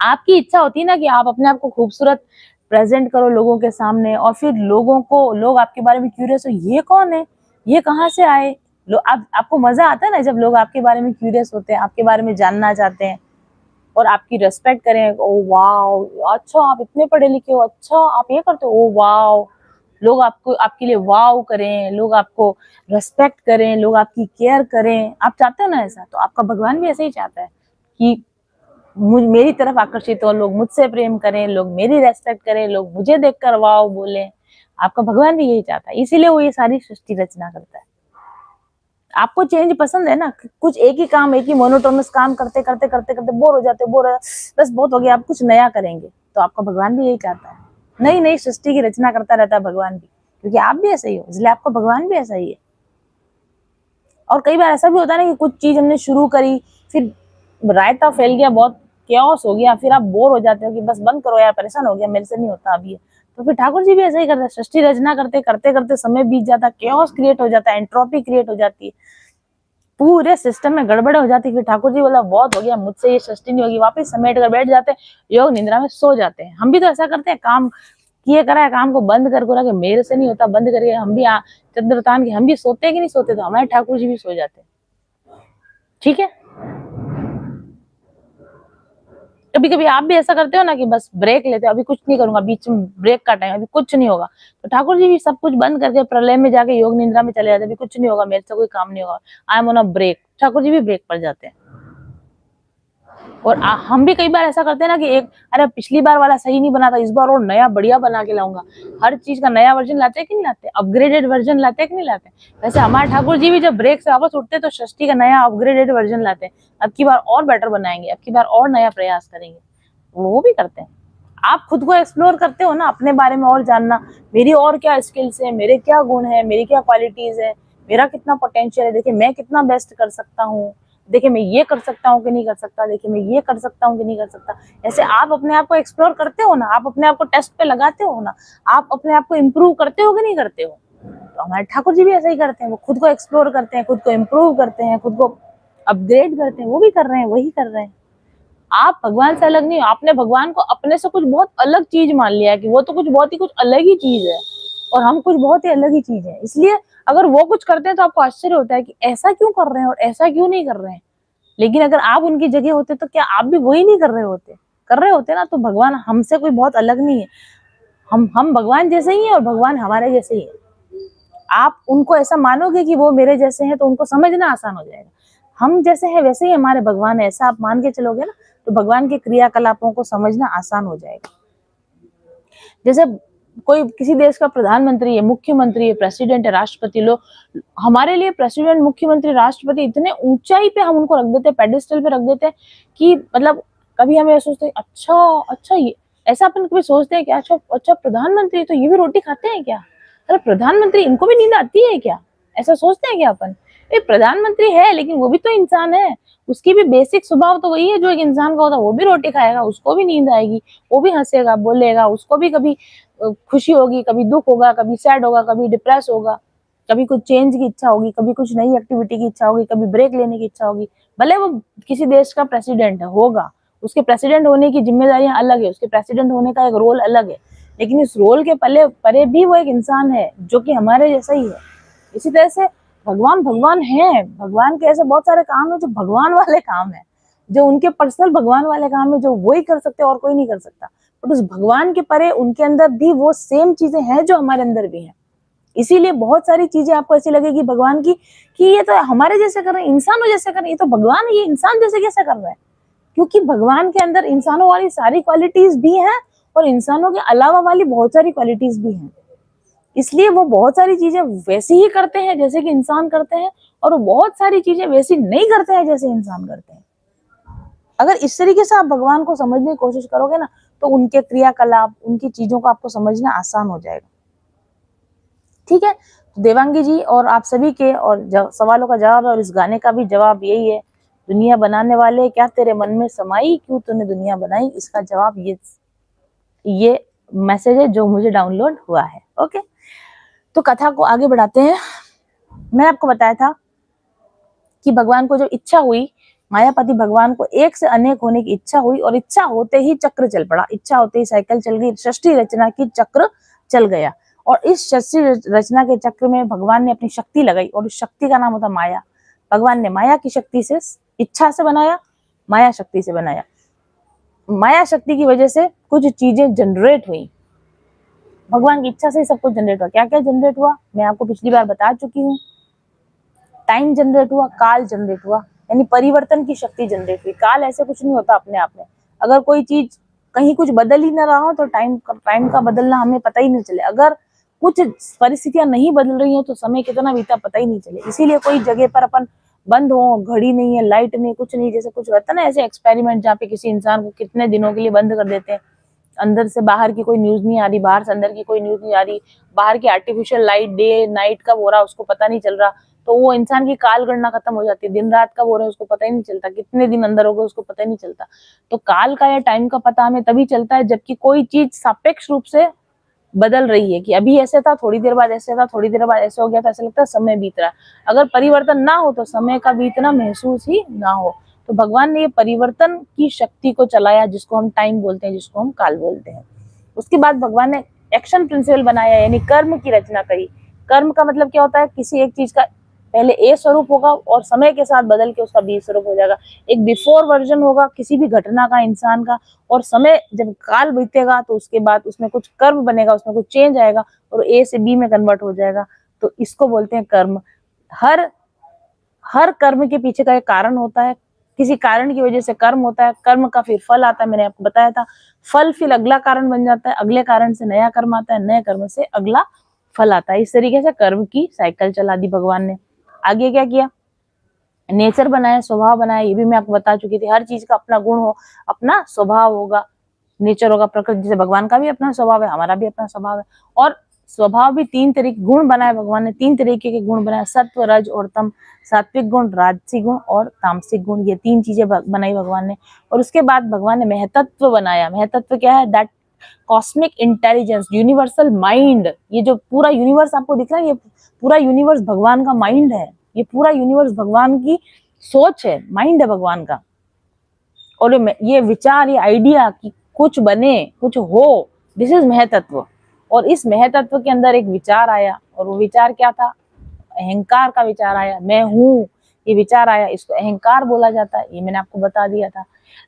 आपकी इच्छा होती है ना कि आप अपने आप को खूबसूरत प्रेजेंट करो लोगों के सामने, और फिर लोग आपके बारे में क्यूरियस हो, ये कौन है, ये कहाँ से आए? आपको मजा आता है ना जब लोग आपके बारे में क्यूरियस होते हैं, आपके बारे में जानना चाहते हैं और आपकी रेस्पेक्ट करें। ओ वाह, अच्छा आप इतने पढ़े लिखे हो, अच्छा आप ये करते हो, ओ वाह। लोग आपको, आपके लिए वाव करें, लोग आपको रेस्पेक्ट करें, लोग आपकी केयर करें। आप चाहते हो ना ऐसा? तो आपका भगवान भी ऐसा ही चाहता है कि मेरी तरफ आकर्षित हो, लोग मुझसे प्रेम करें, लोग मेरी रेस्पेक्ट करें, लोग मुझे देखकर वाव बोले। आपका भगवान भी यही चाहता है, इसीलिए वो ये सारी सृष्टि रचना करता है। आपको चेंज पसंद है ना? कुछ एक ही काम, एक ही मोनोटोनस काम करते करते करते करते बोर हो जाते, बस बहुत हो गया, आप कुछ नया करेंगे। तो आपका भगवान भी यही चाहता है, नई नई सृष्टि की रचना करता रहता है भगवान भी, क्योंकि आप भी ऐसे ही हो, इसलिए आपका भगवान भी ऐसा ही है। और कई बार ऐसा भी होता है ना कि कुछ चीज हमने शुरू करी, फिर रायता फैल गया, बहुत केओस हो गया, फिर आप बोर हो जाते हो कि बस बंद करो यार, परेशान हो गया, मेरे से नहीं होता अभी। तो फिर ठाकुर जी भी ऐसा ही करते हैं, सृष्टि रचना करते करते करते समय बीत जाता, केओस क्रिएट हो जाता है, एंट्रोपी क्रिएट हो जाती है, पूरे सिस्टम में गड़बड़ हो जाती। फिर ठाकुर जी बोला बहुत हो गया, मुझसे ये सृष्टि नहीं होगी, वापस समेट कर बैठ जाते, योग निद्रा में सो जाते हैं। हम भी तो ऐसा करते हैं, काम किए करा है, काम को बंद कर मेरे से नहीं होता, बंद करके हम भी चद्दर तान के हम भी सोते हैं कि नहीं सोते? तो हमारे ठाकुर जी भी सो जाते हैं। ठीक है, कभी कभी आप भी ऐसा करते हो ना कि बस ब्रेक लेते हो, अभी कुछ नहीं करूंगा, बीच में ब्रेक का टाइम, अभी कुछ नहीं होगा। तो ठाकुर जी भी सब कुछ बंद करके प्रलय में जाके योग निद्रा में चले जाते, अभी कुछ नहीं होगा, मेरे से कोई काम नहीं होगा, I am on a break. Thakur ji भी ब्रेक पर जाते हैं। और हम भी कई बार ऐसा करते हैं ना कि अरे पिछली बार वाला सही नहीं बना था, इस बार और नया बढ़िया बना के लाऊंगा। हर चीज का नया वर्जन लाते हैं कि नहीं लाते? अपग्रेडेड वर्जन लाते हैं कि नहीं लाते? वैसे हमारे ठाकुर जी भी जब ब्रेक से वापस उठते तो सृष्टि का नया अपग्रेडेड वर्जन लाते हैं। अब की बार और बेटर बनाएंगे, अब की बार और नया प्रयास करेंगे, वो भी करते हैं। आप खुद को एक्सप्लोर करते हो ना, अपने बारे में और जानना, मेरी और क्या स्किल्स है, मेरे क्या गुण है, मेरी क्या क्वालिटीज है, मेरा कितना पोटेंशियल है, देखिए मैं कितना बेस्ट कर सकता हूँ, देखिए मैं ये कर सकता हूँ कि नहीं कर सकता, देखिए मैं ये कर सकता हूँ कि नहीं कर सकता। ऐसे आप अपने आप को एक्सप्लोर करते हो ना, आप अपने आप को टेस्ट पे लगाते हो ना, आप अपने आप को इम्प्रूव करते हो कि नहीं करते हो? तो हमारे ठाकुर जी भी ऐसा ही करते हैं, वो खुद को एक्सप्लोर करते हैं, खुद को इम्प्रूव करते हैं, खुद को अपग्रेड करते हैं, वो भी कर रहे हैं, वही कर रहे हैं। आप भगवान से अलग नहीं हो, आपने भगवान को अपने से कुछ बहुत अलग चीज मान लिया है कि वो तो कुछ अलग ही चीज है और हम कुछ बहुत ही अलग ही चीज है। इसलिए अगर वो कुछ करते हैं तो आपको आश्चर्य होता है कि ऐसा क्यों कर रहे हैं और ऐसा क्यों नहीं कर रहे हैं। लेकिन अगर आप उनकी जगह होते तो क्या आप भी वही नहीं कर रहे होते? कर रहे होते ना। तो भगवान हमसे कोई बहुत अलग नहीं है, हम भगवान जैसे ही हैं और भगवान हमारे जैसे ही है। आप उनको ऐसा मानोगे कि वो मेरे जैसे हैं तो उनको समझना आसान हो जाएगा। हम जैसे हैं वैसे ही हमारे भगवान है, ऐसा आप मान के चलोगे ना, तो भगवान के क्रियाकलापों को समझना आसान हो जाएगा। जैसे कोई किसी देश का प्रधानमंत्री है, मुख्यमंत्री है, प्रेसिडेंट है, राष्ट्रपति, लोग हमारे लिए प्रेसिडेंट, मुख्यमंत्री, राष्ट्रपति इतने ऊंचाई पे हम उनको रख देते हैं, पेडिस्टल पे रख देते हैं कि मतलब कभी हमें सोचते हैं अच्छा अच्छा, ये ऐसा अपन कभी सोचते हैं क्या? अच्छा अच्छा, प्रधानमंत्री तो ये भी रोटी खाते हैं क्या? अरे प्रधानमंत्री, इनको भी नींद आती है क्या? ऐसा सोचते हैं क्या अपन? प्रधानमंत्री है लेकिन वो भी तो इंसान है, उसकी भी बेसिक स्वभाव तो वही है जो एक इंसान का होता है। वो भी रोटी खाएगा, उसको भी नींद आएगी, वो भी हंसेगा, बोलेगा, उसको भी कभी खुशी होगी, कभी दुख होगा, कभी सैड होगा, कभी डिप्रेस होगा, कभी कुछ चेंज की इच्छा होगी, कभी कुछ नई एक्टिविटी की इच्छा होगी, कभी ब्रेक लेने की इच्छा होगी। भले वो किसी देश का प्रेसिडेंट है, होगा, उसके प्रेसिडेंट होने की जिम्मेदारियां अलग है, उसके प्रेसिडेंट होने का एक रोल अलग है, लेकिन इस रोल के परे भी वो एक इंसान है जो कि हमारे जैसा ही है। इसी तरह से भगवान भगवान है, भगवान के ऐसे बहुत सारे काम है जो भगवान वाले काम है, जो उनके पर्सनल भगवान वाले काम है, जो वही कर सकते और कोई नहीं कर सकता। बट उस भगवान के परे उनके अंदर भी वो सेम चीजें हैं जो हमारे अंदर भी हैं। इसीलिए बहुत सारी चीजें आपको ऐसी लगेगी भगवान की कि ये तो हमारे जैसे कर रहे हैं, इंसानों जैसे कर रहे हैं, ये तो भगवान है, ये इंसान जैसे कैसे कर रहा है? क्योंकि भगवान के अंदर इंसानों वाली सारी क्वालिटीज भी हैं और इंसानों के अलावा वाली बहुत सारी क्वालिटीज भी हैं। इसलिए वो बहुत सारी चीजें वैसी ही करते हैं जैसे कि इंसान करते हैं, और वो बहुत सारी चीजें वैसी नहीं करते हैं जैसे इंसान करते हैं। अगर इस तरीके से आप भगवान को समझने की कोशिश करोगे ना, तो उनके क्रियाकलाप, उनकी चीजों को आपको समझना आसान हो जाएगा। ठीक है, तो देवांगी जी और आप सभी के और सवालों का जवाब और इस गाने का भी जवाब यही है, दुनिया बनाने वाले क्या तेरे मन में समाई, क्यों तूने दुनिया बनाई। इसका जवाब ये मैसेज है जो मुझे डाउनलोड हुआ है। ओके, तो कथा को आगे बढ़ाते हैं। मैं आपको बताया था कि भगवान को जो इच्छा हुई, मायापति भगवान को एक से अनेक होने की इच्छा हुई और इच्छा होते ही चक्र चल पड़ा, इच्छा होते ही साइकिल चल गई, सृष्टि रचना की चक्र चल गया। और इस सृष्टि रचना के चक्र में भगवान ने अपनी शक्ति लगाई और उस शक्ति का नाम होता माया। भगवान ने माया की शक्ति से, इच्छा से बनाया, माया शक्ति से बनाया। माया शक्ति की वजह से कुछ चीजें जनरेट हुई, भगवान की इच्छा से ही सब कुछ जनरेट हुआ। क्या क्या जनरेट हुआ मैं आपको पिछली बार बता चुकी हूँ। टाइम जनरेट हुआ, काल जनरेट हुआ, यानी परिवर्तन की शक्ति जनरेट हुई। काल ऐसे कुछ नहीं होता अपने आप में, अगर कोई चीज कहीं कुछ बदल ही ना रहा हो तो टाइम का बदलना हमें पता ही नहीं चले। अगर कुछ परिस्थितियां नहीं बदल रही हो तो समय कितना बीता पता ही नहीं चले। इसीलिए कोई जगह पर अपन बंद हो, घड़ी नहीं है, लाइट नहीं, कुछ नहीं, जैसे कुछ होता है ना ऐसे एक्सपेरिमेंट जहाँ पे किसी इंसान को कितने दिनों के लिए बंद कर देते हैं, अंदर से बाहर की कोई न्यूज नहीं आ रही, बाहर से अंदर की कोई न्यूज नहीं आ रही, बाहर की आर्टिफिशियल लाइट डे नाइट कब हो रहा उसको पता नहीं चल रहा, तो वो इंसान की काल गणना खत्म हो जाती है। दिन रात कब हो रहा है उसको पता ही नहीं चलता, कितने दिन अंदर हो गए उसको पता ही नहीं चलता। तो काल का या टाइम का पता हमें तभी चलता है जबकि कोई चीज सापेक्ष रूप से बदल रही है, कि अभी ऐसे था, थोड़ी देर बाद ऐसे था, थोड़ी देर बाद ऐसे हो गया, तो ऐसा लगता है समय बीत रहा है। अगर परिवर्तन ना हो तो समय का बीतना महसूस ही ना हो। तो भगवान ने ये परिवर्तन की शक्ति को चलाया, जिसको हम टाइम बोलते हैं, जिसको हम काल बोलते हैं। उसके बाद भगवान ने एक्शन प्रिंसिपल बनाया, यानी कर्म की रचना करी। कर्म का मतलब क्या होता है, किसी एक चीज का पहले ए स्वरूप होगा और समय के साथ बदल के उसका बी स्वरूप हो जाएगा। एक बिफोर वर्जन होगा किसी भी घटना का, इंसान का, और समय जब काल बीतेगा तो उसके बाद उसमें कुछ कर्म बनेगा, उसमें कुछ चेंज आएगा और ए से बी में कन्वर्ट हो जाएगा। तो इसको बोलते हैं कर्म। हर कर्म के पीछे का एक कारण होता है, किसी कारण की वजह से कर्म होता है, कर्म का फिर फल आता है, मैंने आपको बताया था। फल फिर अगला कारण बन जाता है, अगले कारण से नया कर्म आता है, नए कर्म से अगला फल आता है। इस तरीके से कर्म की साइकिल चला दी भगवान ने। आगे क्या किया, नेचर बनाया, स्वभाव बनाया, ये भी मैं आपको बता चुकी थी। हर चीज का अपना गुण हो, अपना स्वभाव होगा, नेचर होगा, प्रकृति। जैसे भगवान का भी अपना स्वभाव है, हमारा भी अपना स्वभाव है। और स्वभाव भी तीन तरीके गुण बनाए भगवान ने, तीन तरीके के गुण बनाए, सत्व, रज और तम। सात्विक गुण, राजसिक गुण और तामसिक गुण, ये तीन चीजें बनाई भगवान ने। और उसके बाद भगवान ने महतत्व बनाया। महतत्व क्या है, that cosmic intelligence, universal mind. ये जो पूरा यूनिवर्स आपको दिख रहा है, ये पूरा यूनिवर्स भगवान का माइंड है। ये पूरा यूनिवर्स भगवान की सोच है, माइंड है भगवान का। और ये विचार, ये आइडिया कि कुछ बने, कुछ हो, दिस इज महतत्व। और इस महतत्व के अंदर एक विचार आया, और वो विचार क्या था, अहंकार का विचार आया। मैं हूं, ये विचार आया, इसको अहंकार बोला जाता है, ये मैंने आपको बता दिया था।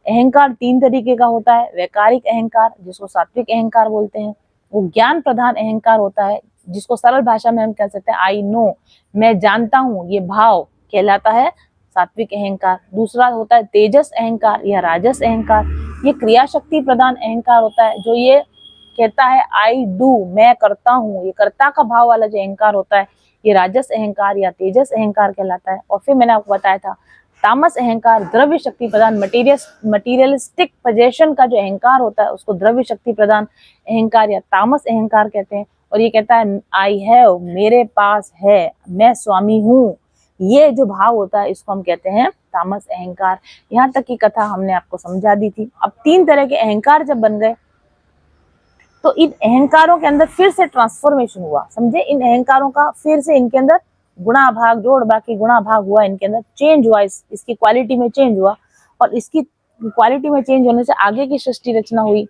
अहंकार तीन तरीके का होता है। वैकारिक अहंकार, जिसको सात्विक अहंकार बोलते हैं, वो ज्ञान प्रधान अहंकार होता है, जिसको सरल भाषा में हम कह सकते हैं आई नो, मैं जानता हूं, ये भाव कहलाता है सात्विक अहंकार। दूसरा होता है तेजस अहंकार या राजस अहंकार, ये क्रिया शक्ति प्रधान अहंकार होता है, जो ये कहता है आई डू, मैं करता हूँ, ये कर्ता का भाव वाला जो अहंकार होता है, ये राजस अहंकार या तेजस अहंकार कहलाता है। और फिर मैंने आपको बताया था तामस अहंकार, द्रव्य शक्ति प्रदान, मटीरियलिस्टिक पोजेशन का जो अहंकार होता है उसको द्रव्य शक्ति प्रदान अहंकार या तामस अहंकार कहते हैं। और ये कहता है आई हैव, मेरे पास है, मैं स्वामी हूँ, ये जो भाव होता है इसको हम कहते हैं तामस अहंकार। यहाँ तक की कथा हमने आपको समझा दी थी। अब तीन तरह के अहंकार जब बन गए तो इन अहंकारों के अंदर फिर से ट्रांसफॉर्मेशन हुआ, समझे। इन अहंकारों का फिर से इनके अंदर गुणा भाग जोड़ बाकी गुणा भाग हुआ, इनके अंदर चेंज हुआ, इसकी क्वालिटी में चेंज हुआ। और इसकी क्वालिटी में चेंज होने से आगे की सृष्टि रचना हुई।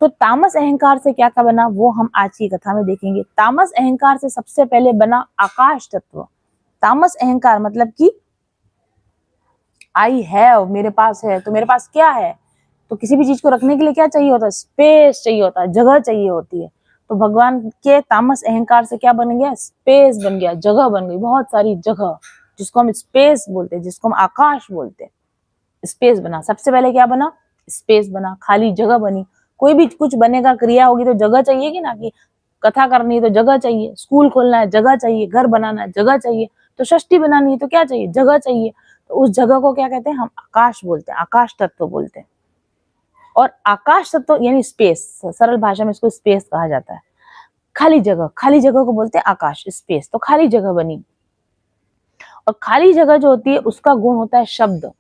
तो तामस अहंकार से क्या क्या बना वो हम आज की कथा में देखेंगे। तामस अहंकार से सबसे पहले बना आकाश तत्व। तामस अहंकार मतलब कि आई हैव, मेरे पास है। तो मेरे पास क्या है, तो किसी भी चीज को रखने के लिए क्या चाहिए होता है, स्पेस चाहिए होता है, जगह चाहिए होती है। तो भगवान के तामस अहंकार से क्या बन गया, स्पेस बन गया, जगह बन गई, बहुत सारी जगह, जिसको हम स्पेस बोलते हैं, जिसको हम आकाश बोलते हैं। स्पेस बना, सबसे पहले क्या बना, स्पेस बना, खाली जगह बनी। कोई भी कुछ बनेगा, क्रिया होगी तो जगह चाहिए कि ना, कि कथा करनी है तो जगह चाहिए, स्कूल खोलना है जगह चाहिए, घर बनाना है जगह चाहिए, तो षष्ठी बनानी है तो क्या चाहिए, जगह चाहिए। तो उस जगह को क्या कहते हैं, हम आकाश बोलते हैं, आकाश तत्व बोलते हैं। और आकाश तत्व यानी स्पेस, सरल भाषा में इसको स्पेस कहा जाता है। खाली जगह को बोलते हैं आकाश, स्पेस। तो खाली जगह बनी, और खाली जगह जो होती है उसका गुण होता है शब्द।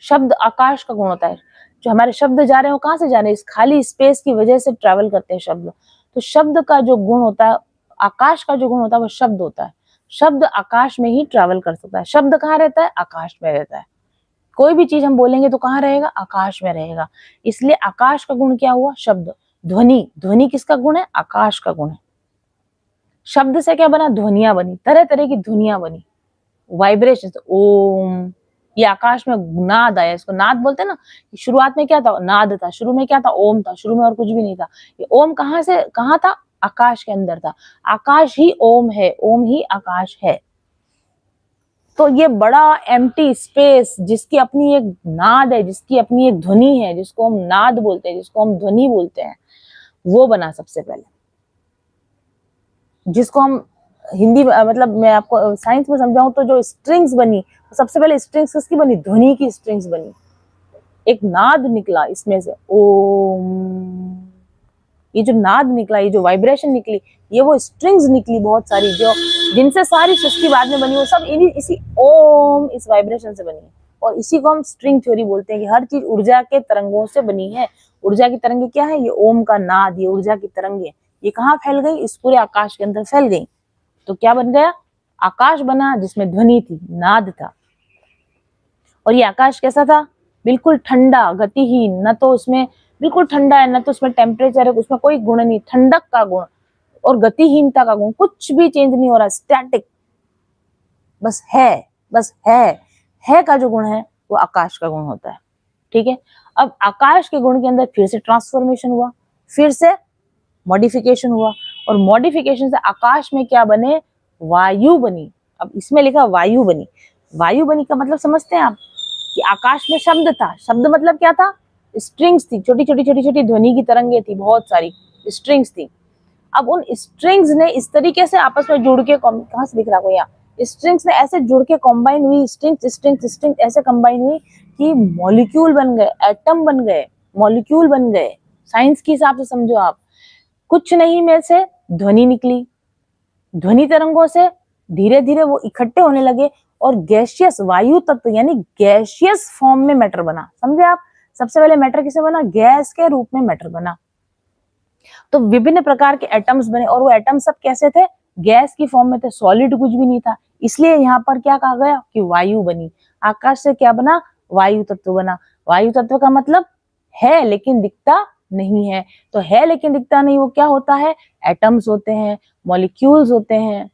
शब्द आकाश का गुण होता है। जो हमारे शब्द जा रहे हैं वो कहाँ से जा रहे हैं, इस खाली स्पेस की वजह से ट्रैवल करते हैं शब्द। तो शब्द का जो गुण होता है, आकाश का जो गुण होता है वो शब्द होता है। शब्द आकाश में ही ट्रैवल कर सकता है। शब्द कहाँ रहता है, आकाश में रहता है। कोई भी चीज हम बोलेंगे तो कहाँ रहेगा, आकाश में रहेगा। इसलिए आकाश का गुण क्या हुआ, शब्द। ध्वनि, ध्वनि किसका गुण है, आकाश का गुण है। शब्द से क्या बना, ध्वनियां बनी, तरह तरह की ध्वनियां बनी, वाइब्रेशन। ओम, ये आकाश में नाद आया, इसको नाद बोलते हैं ना। शुरुआत में क्या था, नाद था, शुरू में क्या था, ओम था, शुरू में और कुछ भी नहीं था। ये ओम कहाँ से कहाँ था, आकाश के अंदर था। आकाश ही ओम है, ओम ही आकाश है। तो ये बड़ा एम्प्टी स्पेस जिसकी अपनी एक नाद है, जिसकी अपनी एक ध्वनि है, जिसको हम नाद बोलते हैं, जिसको हम ध्वनि बोलते हैं, वो बना सबसे पहले। जिसको हम हिंदी मतलब मैं आपको साइंस में समझाऊं तो जो स्ट्रिंग्स बनी, सबसे पहले स्ट्रिंग्स किसकी बनी, ध्वनि की स्ट्रिंग्स बनी। एक नाद निकला इसमें से, ओम। ये जो नाद निकला, ये जो वाइब्रेशन निकली, ये वो स्ट्रिंग्स निकली बहुत सारी, जो जिनसे सारी सृष्टि बाद में बनी, वो सब इसी ओम, इस वाइब्रेशन से बनी है। और इसी को हम स्ट्रिंग थ्योरी बोलते हैं कि हर चीज ऊर्जा के तरंगों से बनी है। ऊर्जा की तरंगे क्या है, ये ओम का नाद, ये ऊर्जा की तरंगे, ये कहाँ फैल गई, इस पूरे आकाश के अंदर फैल गई। तो क्या बन गया, आकाश बना जिसमें ध्वनि थी, नाद था। और ये आकाश कैसा था, बिल्कुल ठंडा, गतिहीन, न तो उसमें बिल्कुल ठंडा है, न तो उसमें टेम्परेचर है, उसमें कोई गुण नहीं, ठंडक का गुण और गतिहीनता का गुण, कुछ भी चेंज नहीं हो रहा, स्टैटिक, बस है, बस है का जो गुण है वो आकाश का गुण होता है। ठीक है, अब आकाश के गुण के अंदर फिर से ट्रांसफॉर्मेशन हुआ, फिर से मॉडिफिकेशन हुआ, और मॉडिफिकेशन से आकाश में क्या बने, वायु बनी। अब इसमें लिखा वायु बनी। वायु बनी का मतलब समझते हैं आप, कि आकाश में शब्द था, शब्द मतलब क्या था, स्ट्रिंग्स थी, छोटी छोटी छोटी छोटी ध्वनि की तरंगे थी, बहुत सारी स्ट्रिंग्स थी। अब उन स्ट्रिंग्स ने इस तरीके से आपस में जुड़ के, कहां से दिख रहा कोई, यहाँ स्ट्रिंग्स ने ऐसे जुड़ के कॉम्बाइन हुई, स्ट्रिंग्स स्ट्रिंग्स स्ट्रिंग्स ऐसे कंबाइन हुई कि मॉलिक्यूल बन गए, एटम बन गए, मॉलिक्यूल बन गए। साइंस के हिसाब से समझो आप, कुछ नहीं में से ध्वनि निकली, ध्वनि तरंगों से धीरे धीरे वो इकट्ठे होने लगे और गैसियस वायु तत्व यानी गैसियस फॉर्म में मैटर बना। समझे आप, सबसे पहले मैटर किसे बना, गैस के रूप में मैटर बना। तो विभिन्न प्रकार के एटम्स बने, और वो एटम सब कैसे थे, गैस की फॉर्म में थे, सॉलिड कुछ भी नहीं था। इसलिए यहाँ पर क्या कहा गया कि वायु बनी। आकाश से क्या बना, वायु तत्व बना। वायु तत्व का मतलब है लेकिन दिखता नहीं है, तो है लेकिन दिखता नहीं, वो क्या होता है, एटम्स होते हैं, मॉलिक्यूल्स होते हैं,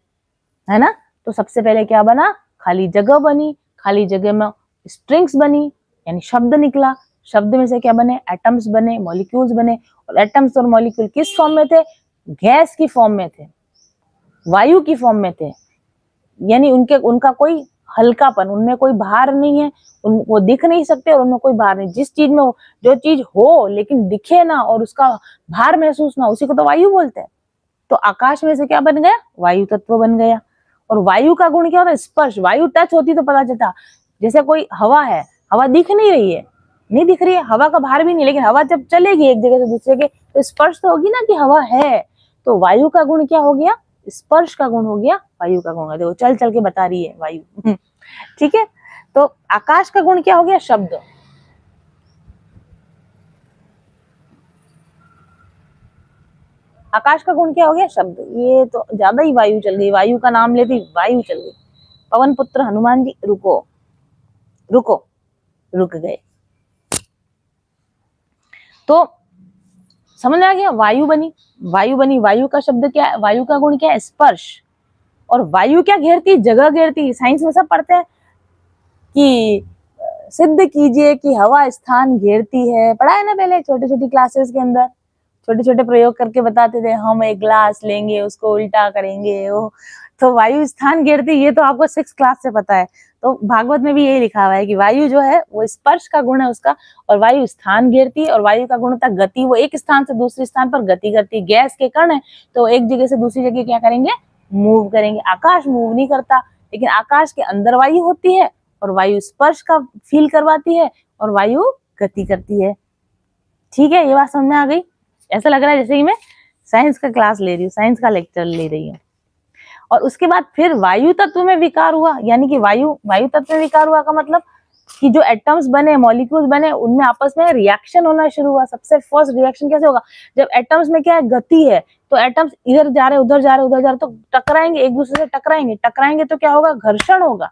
है ना। तो सबसे पहले क्या बना, खाली जगह बनी, खाली जगह में स्ट्रिंग्स बनी, यानी शब्द निकला, शब्द में से क्या बने, एटम्स बने, मॉलिक्यूल्स बने। और एटम्स और मॉलिक्यूल किस फॉर्म में थे, गैस की फॉर्म में थे, वायु की फॉर्म में थे, यानी उनका कोई हल्कापन, उनमें कोई भार नहीं है, वो दिख नहीं सकते और उनमें कोई भार नहीं। जिस चीज में जो चीज हो लेकिन दिखे ना और उसका भार महसूस ना, उसी को तो वायु बोलते हैं। तो आकाश में से क्या बन गया, वायु तत्व बन गया। और वायु का गुण क्या होता है, स्पर्श। वायु टच होती तो पता चलता, जैसे कोई हवा है, हवा दिख नहीं रही है, नहीं दिख रही है, हवा का भार भी नहीं, लेकिन हवा जब चलेगी एक जगह से दूसरे के तो स्पर्श तो होगी ना कि हवा है। तो वायु का गुण क्या हो गया, स्पर्श का गुण हो गया, वायु का गुण। देखो चल चल के बता रही है वायु ठीक है। तो आकाश का गुण क्या हो गया, शब्द। आकाश का गुण क्या हो गया, शब्द। ये तो ज्यादा ही वायु चल गई, वायु का नाम लेती वायु चल गई। पवन पुत्र हनुमान जी रुको, रुको, रुक गए। तो समझ आ गया, वायु बनी, वायु बनी। वायु का शब्द क्या है, वायु का गुण क्या है, स्पर्श। और वायु क्या घेरती, जगह घेरती। साइंस में सब पढ़ते हैं कि सिद्ध कीजिए कि हवा स्थान घेरती है, पढ़ा है ना पहले छोटी छोटी क्लासेस के अंदर, छोटे छोटे प्रयोग करके बताते थे। हम एक ग्लास लेंगे, उसको उल्टा करेंगे, वो तो वायु स्थान घेरती, ये तो आपको 6th क्लास से पता है। तो भागवत में भी यही लिखा हुआ है कि वायु जो है वो स्पर्श का गुण है उसका, और वायु स्थान घेरती है। और वायु का गुण होता है गति, वो एक स्थान से दूसरे स्थान पर गति करती है। गैस के कण है तो एक जगह से दूसरी जगह क्या करेंगे, मूव करेंगे। आकाश मूव नहीं करता, लेकिन आकाश के अंदर वायु होती है, और वायु स्पर्श का फील करवाती है, और वायु गति करती है। ठीक है, ये बात समझ में आ गई। ऐसा लग रहा है जैसे कि मैं साइंस का क्लास ले रही हूँ, साइंस का लेक्चर ले रही हूँ। और उसके बाद फिर वायु तत्व में विकार हुआ, यानी कि वायु तत्व में विकार हुआ का मतलब कि जो एटम्स बने, मॉलिक्यूल्स बने, उनमें आपस में रिएक्शन होना शुरू हुआ। सबसे फर्स्ट रिएक्शन कैसे होगा, जब एटम्स में क्या है, गति है, तो एटम्स इधर जा रहे, उधर जा रहे, उधर जा रहे, तो टकराएंगे, एक दूसरे से टकराएंगे। टकराएंगे तो क्या होगा, घर्षण होगा,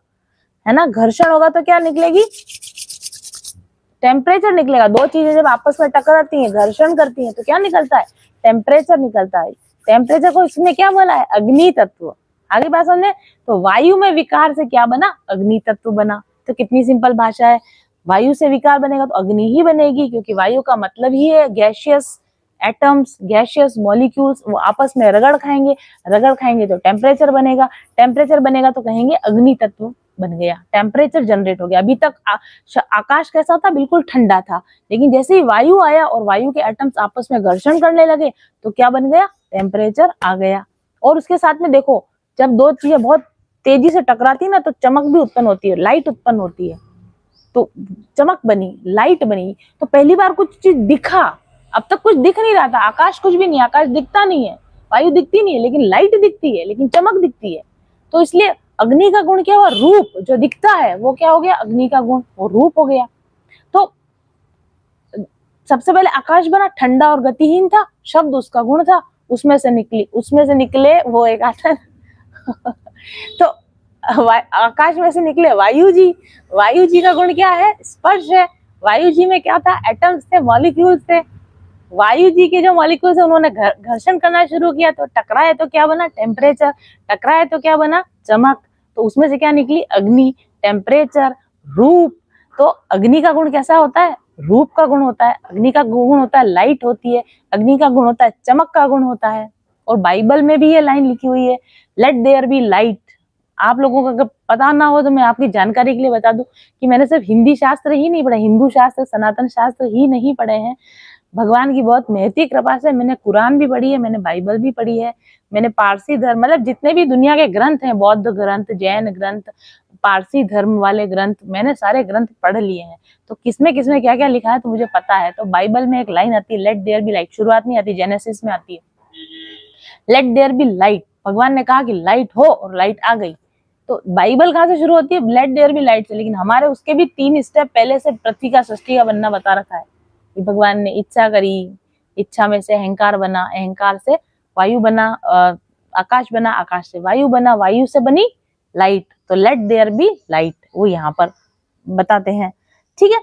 है ना। घर्षण होगा तो क्या निकलेगी, टेम्परेचर निकलेगा। दो चीजें जब आपस में टकराती हैं, घर्षण करती हैं, तो क्या निकलता है, टेम्परेचर निकलता है। टेम्परेचर को इसमें क्या बोला है, अग्नि तत्व। आगे बात समझे, तो वायु में विकार से क्या बना, अग्नि तत्व बना। तो कितनी सिंपल भाषा है, वायु से विकार बनेगा तो अग्नि ही बनेगी, क्योंकि वायु का मतलब ही है गैसियस एटम्स, गैसियस मॉलिक्यूल्स, वो आपस में रगड़ खाएंगे तो टेम्परेचर बनेगा, टेम्परेचर बनेगा तो कहेंगे अग्नि तत्व बन गया, टेम्परेचर जनरेट हो गया। अभी तक आकाश कैसा था, बिल्कुल ठंडा था, लेकिन जैसे ही वायु आया और वायु के एटम्स आपस में घर्षण करने लगे तो क्या बन गया, टेम्परेचर आ गया। और उसके साथ में देखो, जब दो चीजें बहुत तेजी से टकराती है ना तो चमक भी उत्पन्न होती है, लाइट उत्पन्न होती है। तो चमक बनी, लाइट बनी, तो पहली बार कुछ चीज दिखा। अब तक कुछ दिख नहीं रहा था, आकाश कुछ भी नहीं, आकाश दिखता नहीं है, वायु दिखती नहीं है, लेकिन लाइट दिखती है, लेकिन चमक दिखती है। तो इसलिए अग्नि का गुण क्या हुआ, रूप, जो दिखता है वो क्या हो गया, अग्नि का गुण, वो रूप हो गया। तो सबसे पहले आकाश बना, ठंडा और गतिहीन था, शब्द उसका गुण था, उसमें से निकले वो एक आता तो आकाश में से निकले वायु जी। वायु जी का गुण क्या है, स्पर्श है। वायु जी में क्या था, एटम्स थे, मॉलिक्यूल्स थे। वायु जी के जो मॉलिक्यूल्स है उन्होंने घर्षण करना शुरू किया, तो टकराए तो क्या बना, टेम्परेचर, टकराए तो क्या बना, चमक। तो उसमें से क्या निकली, अग्नि, टेम्परेचर, रूप। तो अग्नि का गुण कैसा होता है, रूप का गुण होता है। अग्नि का गुण होता है लाइट होती है, अग्नि का गुण होता है चमक का गुण होता है। और बाइबल में भी ये लाइन लिखी हुई है, लेट देयर बी लाइट। आप लोगों को अगर पता ना हो तो मैं आपकी जानकारी के लिए बता दूं कि मैंने सिर्फ हिंदी शास्त्र ही नहीं पढ़े, हिंदू शास्त्र, सनातन शास्त्र ही नहीं पढ़े हैं, भगवान की बहुत महती कृपा से मैंने कुरान भी पढ़ी है, मैंने बाइबल भी पढ़ी है, मैंने पारसी धर्म, मतलब जितने भी दुनिया के ग्रंथ हैं, बौद्ध ग्रंथ, जैन ग्रंथ, पारसी धर्म वाले ग्रंथ, मैंने सारे ग्रंथ पढ़ लिए हैं। तो किसमें किसमें क्या क्या लिखा है तो मुझे पता है। तो बाइबल में एक लाइन आती है, लेट देयर बी लाइट, शुरुआत नहीं आती, जेनेसिस में आती है, लेट देयर बी लाइट। भगवान ने कहा कि लाइट हो और लाइट आ गई। तो बाइबल कहाँ से शुरू होती है, लेट देयर बी लाइट से, लेकिन हमारे उसके भी 3 स्टेप पहले से पृथ्वी का, सृष्टि का बनना बता रखा है कि भगवान ने इच्छा करी, इच्छा में से अहंकार बना, अहंकार से वायु बना, आकाश बना, आकाश से वायु बना, वायु से बनी लाइट। तो लेट देयर बी लाइट, वो यहाँ पर बताते हैं, ठीक है।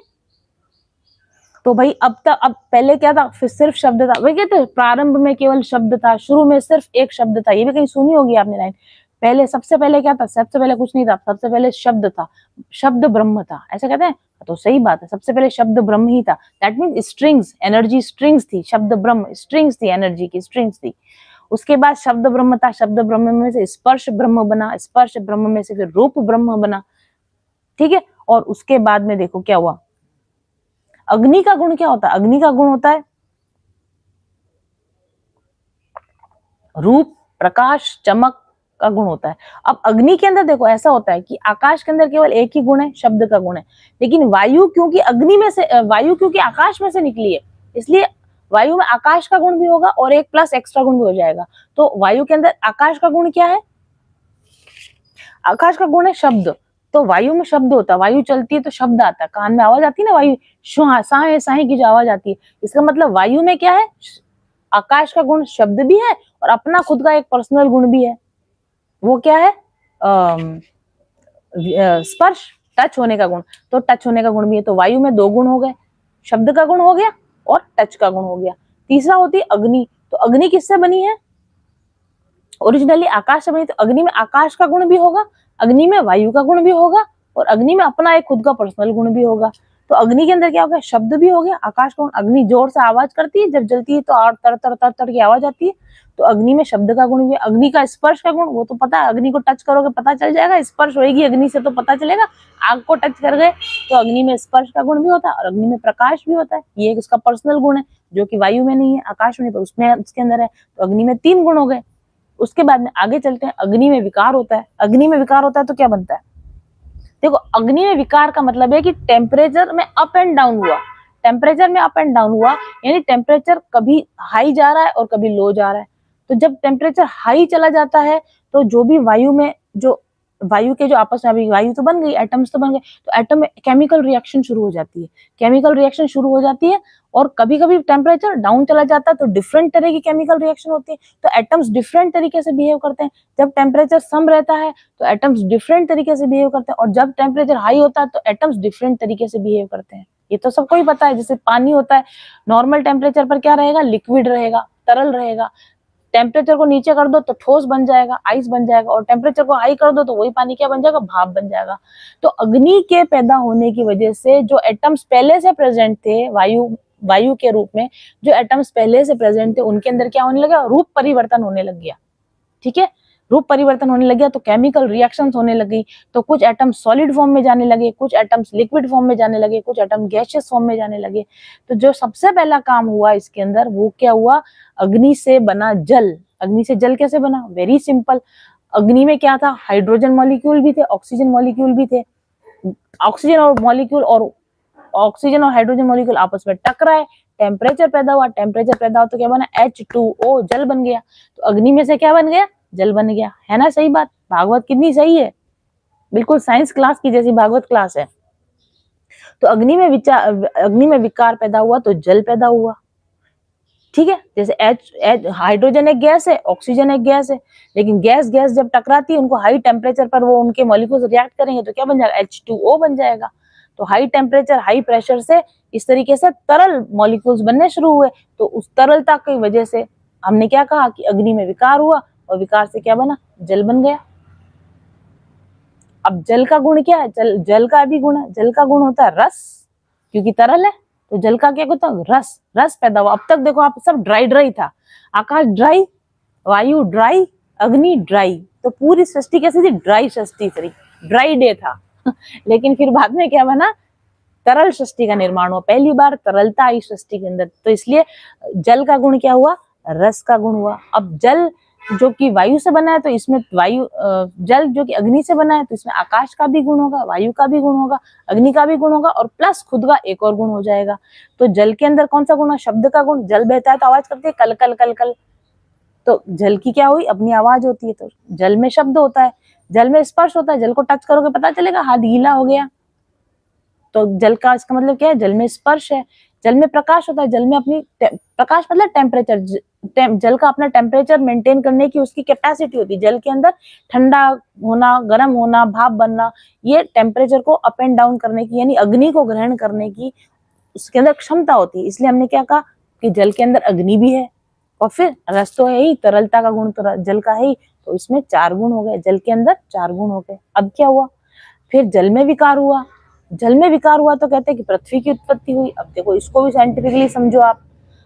तो भाई अब पहले क्या था, फिर सिर्फ शब्द था, वही कहते प्रारंभ में केवल शब्द था, शुरू में सिर्फ एक शब्द था। ये भी कहीं सुनी होगी आपने लाइन, पहले सबसे पहले क्या था, सबसे पहले कुछ नहीं था, सबसे पहले शब्द था, शब्द ब्रह्म था, ऐसा कहते हैं। तो सही बात है, सबसे पहले शब्द ब्रह्म ही था। That means strings, energy strings थी, शब्द ब्रह्म स्ट्रिंग्स थी, एनर्जी की स्ट्रिंग्स थी। उसके बाद शब्द ब्रह्म था, शब्द ब्रह्म में से स्पर्श ब्रह्म बना, स्पर्श ब्रह्म में से फिर रूप ब्रह्म बना, ठीक है। और उसके बाद में देखो क्या हुआ, अग्नि का गुण क्या होता है, अग्नि का गुण होता है रूप, प्रकाश, चमक का गुण होता है। अब अग्नि के अंदर देखो ऐसा होता है कि आकाश के अंदर केवल एक ही गुण है, शब्द का गुण है, लेकिन वायु क्योंकि अग्नि में से, वायु क्योंकि आकाश में से निकली है, इसलिए वायु में आकाश का गुण भी होगा और एक प्लस एक्स्ट्रा गुण भी हो जाएगा। तो वायु के अंदर आकाश का गुण क्या है, आकाश का गुण है शब्द। तो वायु में शब्द होता है, वायु चलती है तो शब्द आता है, कान में आवाज आती है ना, वायु साए साए की जो आवाज आती है, इसका मतलब वायु में क्या है, आकाश का गुण शब्द भी है और अपना खुद का एक पर्सनल गुण भी है। वो क्या है, स्पर्श, टच होने का गुण। तो टच होने का गुण भी है, तो वायु में 2 गुण हो गए, शब्द का गुण हो गया और टच का गुण हो गया। तीसरा होती है अग्नि। तो अग्नि किससे बनी है, ओरिजिनली आकाश से बनी, तो अग्नि में आकाश का गुण भी होगा, अग्नि में वायु का गुण भी होगा और अग्नि में अपना एक खुद का पर्सनल गुण भी होगा। तो अग्नि के अंदर क्या हो गया, शब्द भी हो गया, आकाश का गुण, अग्नि जोर से आवाज करती है, जब जलती है तो और तर तर तर तर की आवाज आती है, तो अग्नि में शब्द का गुण भी है। अग्नि का स्पर्श का गुण, वो तो पता है, अग्नि को टच करोगे पता चल जाएगा, स्पर्श होगी अग्नि से तो पता चलेगा, आग को टच कर गए तो अग्नि में स्पर्श का गुण भी होता है और अग्नि में प्रकाश भी होता है, ये एक उसका पर्सनल गुण है जो कि वायु में नहीं है, आकाश में, उसमें उसके अंदर है। तो अग्नि में 3 गुण हो गए। उसके बाद में आगे चलते हैं, अग्नि में विकार होता है। अग्नि में विकार होता है तो क्या बनता है, देखो अग्नि में विकार का मतलब है कि टेम्परेचर में अप एंड डाउन हुआ, टेम्परेचर में अप एंड डाउन हुआ, यानी टेम्परेचर कभी हाई जा रहा है और कभी लो जा रहा है। तो जब टेम्परेचर हाई चला जाता है तो जो भी वायु में, जो वायु के जो आपस में, अभी वायु तो बन गई, एटम्स तो बन गए, तो एटम में केमिकल रिएक्शन शुरू हो जाती है, केमिकल रिएक्शन शुरू हो जाती है। और कभी कभी टेम्परेचर डाउन चला जाता है तो डिफरेंट तरह की केमिकल रिएक्शन होती है, तो एटम्स डिफरेंट तरीके से बिहेव करते हैं। जब टेम्परेचर सम रहता है तो एटम्स डिफरेंट तरीके से बिहेव करते हैं, और जब टेम्परेचर हाई होता है तो एटम्स डिफरेंट तरीके से बिहेव करते हैं। ये तो सबको ही पता है, जैसे पानी होता है, नॉर्मल टेम्परेचर पर क्या रहेगा, लिक्विड रहेगा, तरल रहेगा, टेम्परेचर को नीचे कर दो तो ठोस बन जाएगा, आइस बन जाएगा, और टेम्परेचर को हाई कर दो तो वही पानी क्या बन जाएगा, भाप बन जाएगा। तो अग्नि के पैदा होने की वजह से जो एटम्स पहले से प्रेजेंट थे वायु के रूप में, जो एटम्स पहले से प्रेजेंट थे उनके अंदर क्या होने लगा, रूप परिवर्तन होने लग गया। ठीक है, रूप परिवर्तन होने लग गया तो केमिकल रिएक्शंस होने लगी। तो कुछ एटम सॉलिड फॉर्म में जाने लगे, कुछ एटम्स लिक्विड फॉर्म में जाने लगे, कुछ एटम गैसियस फॉर्म में जाने लगे। तो जो सबसे पहला काम हुआ इसके अंदर वो क्या हुआ, अग्नि से बना जल। अग्नि से जल कैसे बना, वेरी सिंपल। अग्नि में क्या था, हाइड्रोजन मॉलिक्यूल भी थे, ऑक्सीजन मॉलिक्यूल भी थे। ऑक्सीजन और हाइड्रोजन मॉलिक्यूल आपस में टकराए, टेम्परेचर पैदा हुआ, टेम्परेचर पैदा हुआ तो क्या बना, H2O, जल बन गया। तो अग्नि में से क्या बन गया, जल बन गया, है ना सही बात। भागवत कितनी सही है, बिल्कुल साइंस क्लास की जैसी भागवत क्लास है। तो अग्नि में विकार पैदा हुआ तो जल पैदा हुआ। ठीक है, जैसे हाइड्रोजन एक गैस है, ऑक्सीजन एक गैस है, लेकिन गैस जब टकराती है उनको हाई टेम्परेचर पर वो उनके मॉलिक्यूल्स रिएक्ट करेंगे तो क्या बन जाएगा, H2O बन जाएगा। तो हाई टेम्परेचर हाई प्रेशर से इस तरीके से तरल मॉलिक्यूल्स बनने शुरू हुए। तो उस तरलता की वजह से हमने क्या कहा कि अग्नि में विकार हुआ, और विकार से क्या बना, जल बन गया। अब जल का गुण क्या है, जल का भी गुण है, जल का गुण होता है रस, क्योंकि तरल है। तो जल का क्या होता है, रस पैदा हुआ। अब तक देखो आप सब ड्राई था, आकाश ड्राई, वायु ड्राई, अग्नि ड्राई। तो पूरी सृष्टि कैसी थी, ड्राई सृष्टि थी, ड्राई डे था। लेकिन फिर बाद में क्या बना, तरल सृष्टि का निर्माण हुआ, पहली बार तरलता आई सृष्टि के अंदर। तो इसलिए जल का गुण क्या हुआ, रस का गुण हुआ। अब जल जो कि वायु से बना है तो इसमें जल जो कि अग्नि से बना है तो इसमें आकाश का भी गुण होगा, वायु का भी गुण होगा, अग्नि का भी गुण होगा, और प्लस खुद का एक और गुण हो जाएगा। तो जल के अंदर कौन सा गुण है, शब्द का गुण। जल बहता है तो आवाज करती है कल कल कल कल। तो जल की क्या हुई, अपनी आवाज होती है। तो जल में शब्द होता है, जल में स्पर्श होता है, जल को टच करोगे पता चलेगा हाथ गीला हो गया। तो जल का इसका मतलब क्या है, जल में स्पर्श है। जल में प्रकाश होता है, जल में अपनी प्रकाश मतलब टेम्परेचर, जल का अपना टेम्परेचर मेंटेन करने की उसकी कैपेसिटी होती है। जल के अंदर ठंडा होना, गर्म होना, भाप बनना, ये टेम्परेचर को अप एंड डाउन करने की, यानी अग्नि को ग्रहण करने की उसके अंदर क्षमता होती है। इसलिए हमने क्या कहा कि जल के अंदर अग्नि भी है, और फिर रस तो है ही, तरलता का गुण तो जल का है ही। तो इसमें 4 गुण हो गए, जल के अंदर 4 गुण हो गए। अब क्या हुआ, फिर जल में विकार हुआ। जल में विकार हुआ तो कहते हैं कि पृथ्वी की उत्पत्ति हुई। अब देखो इसको भी साइंटिफिकली समझो आप।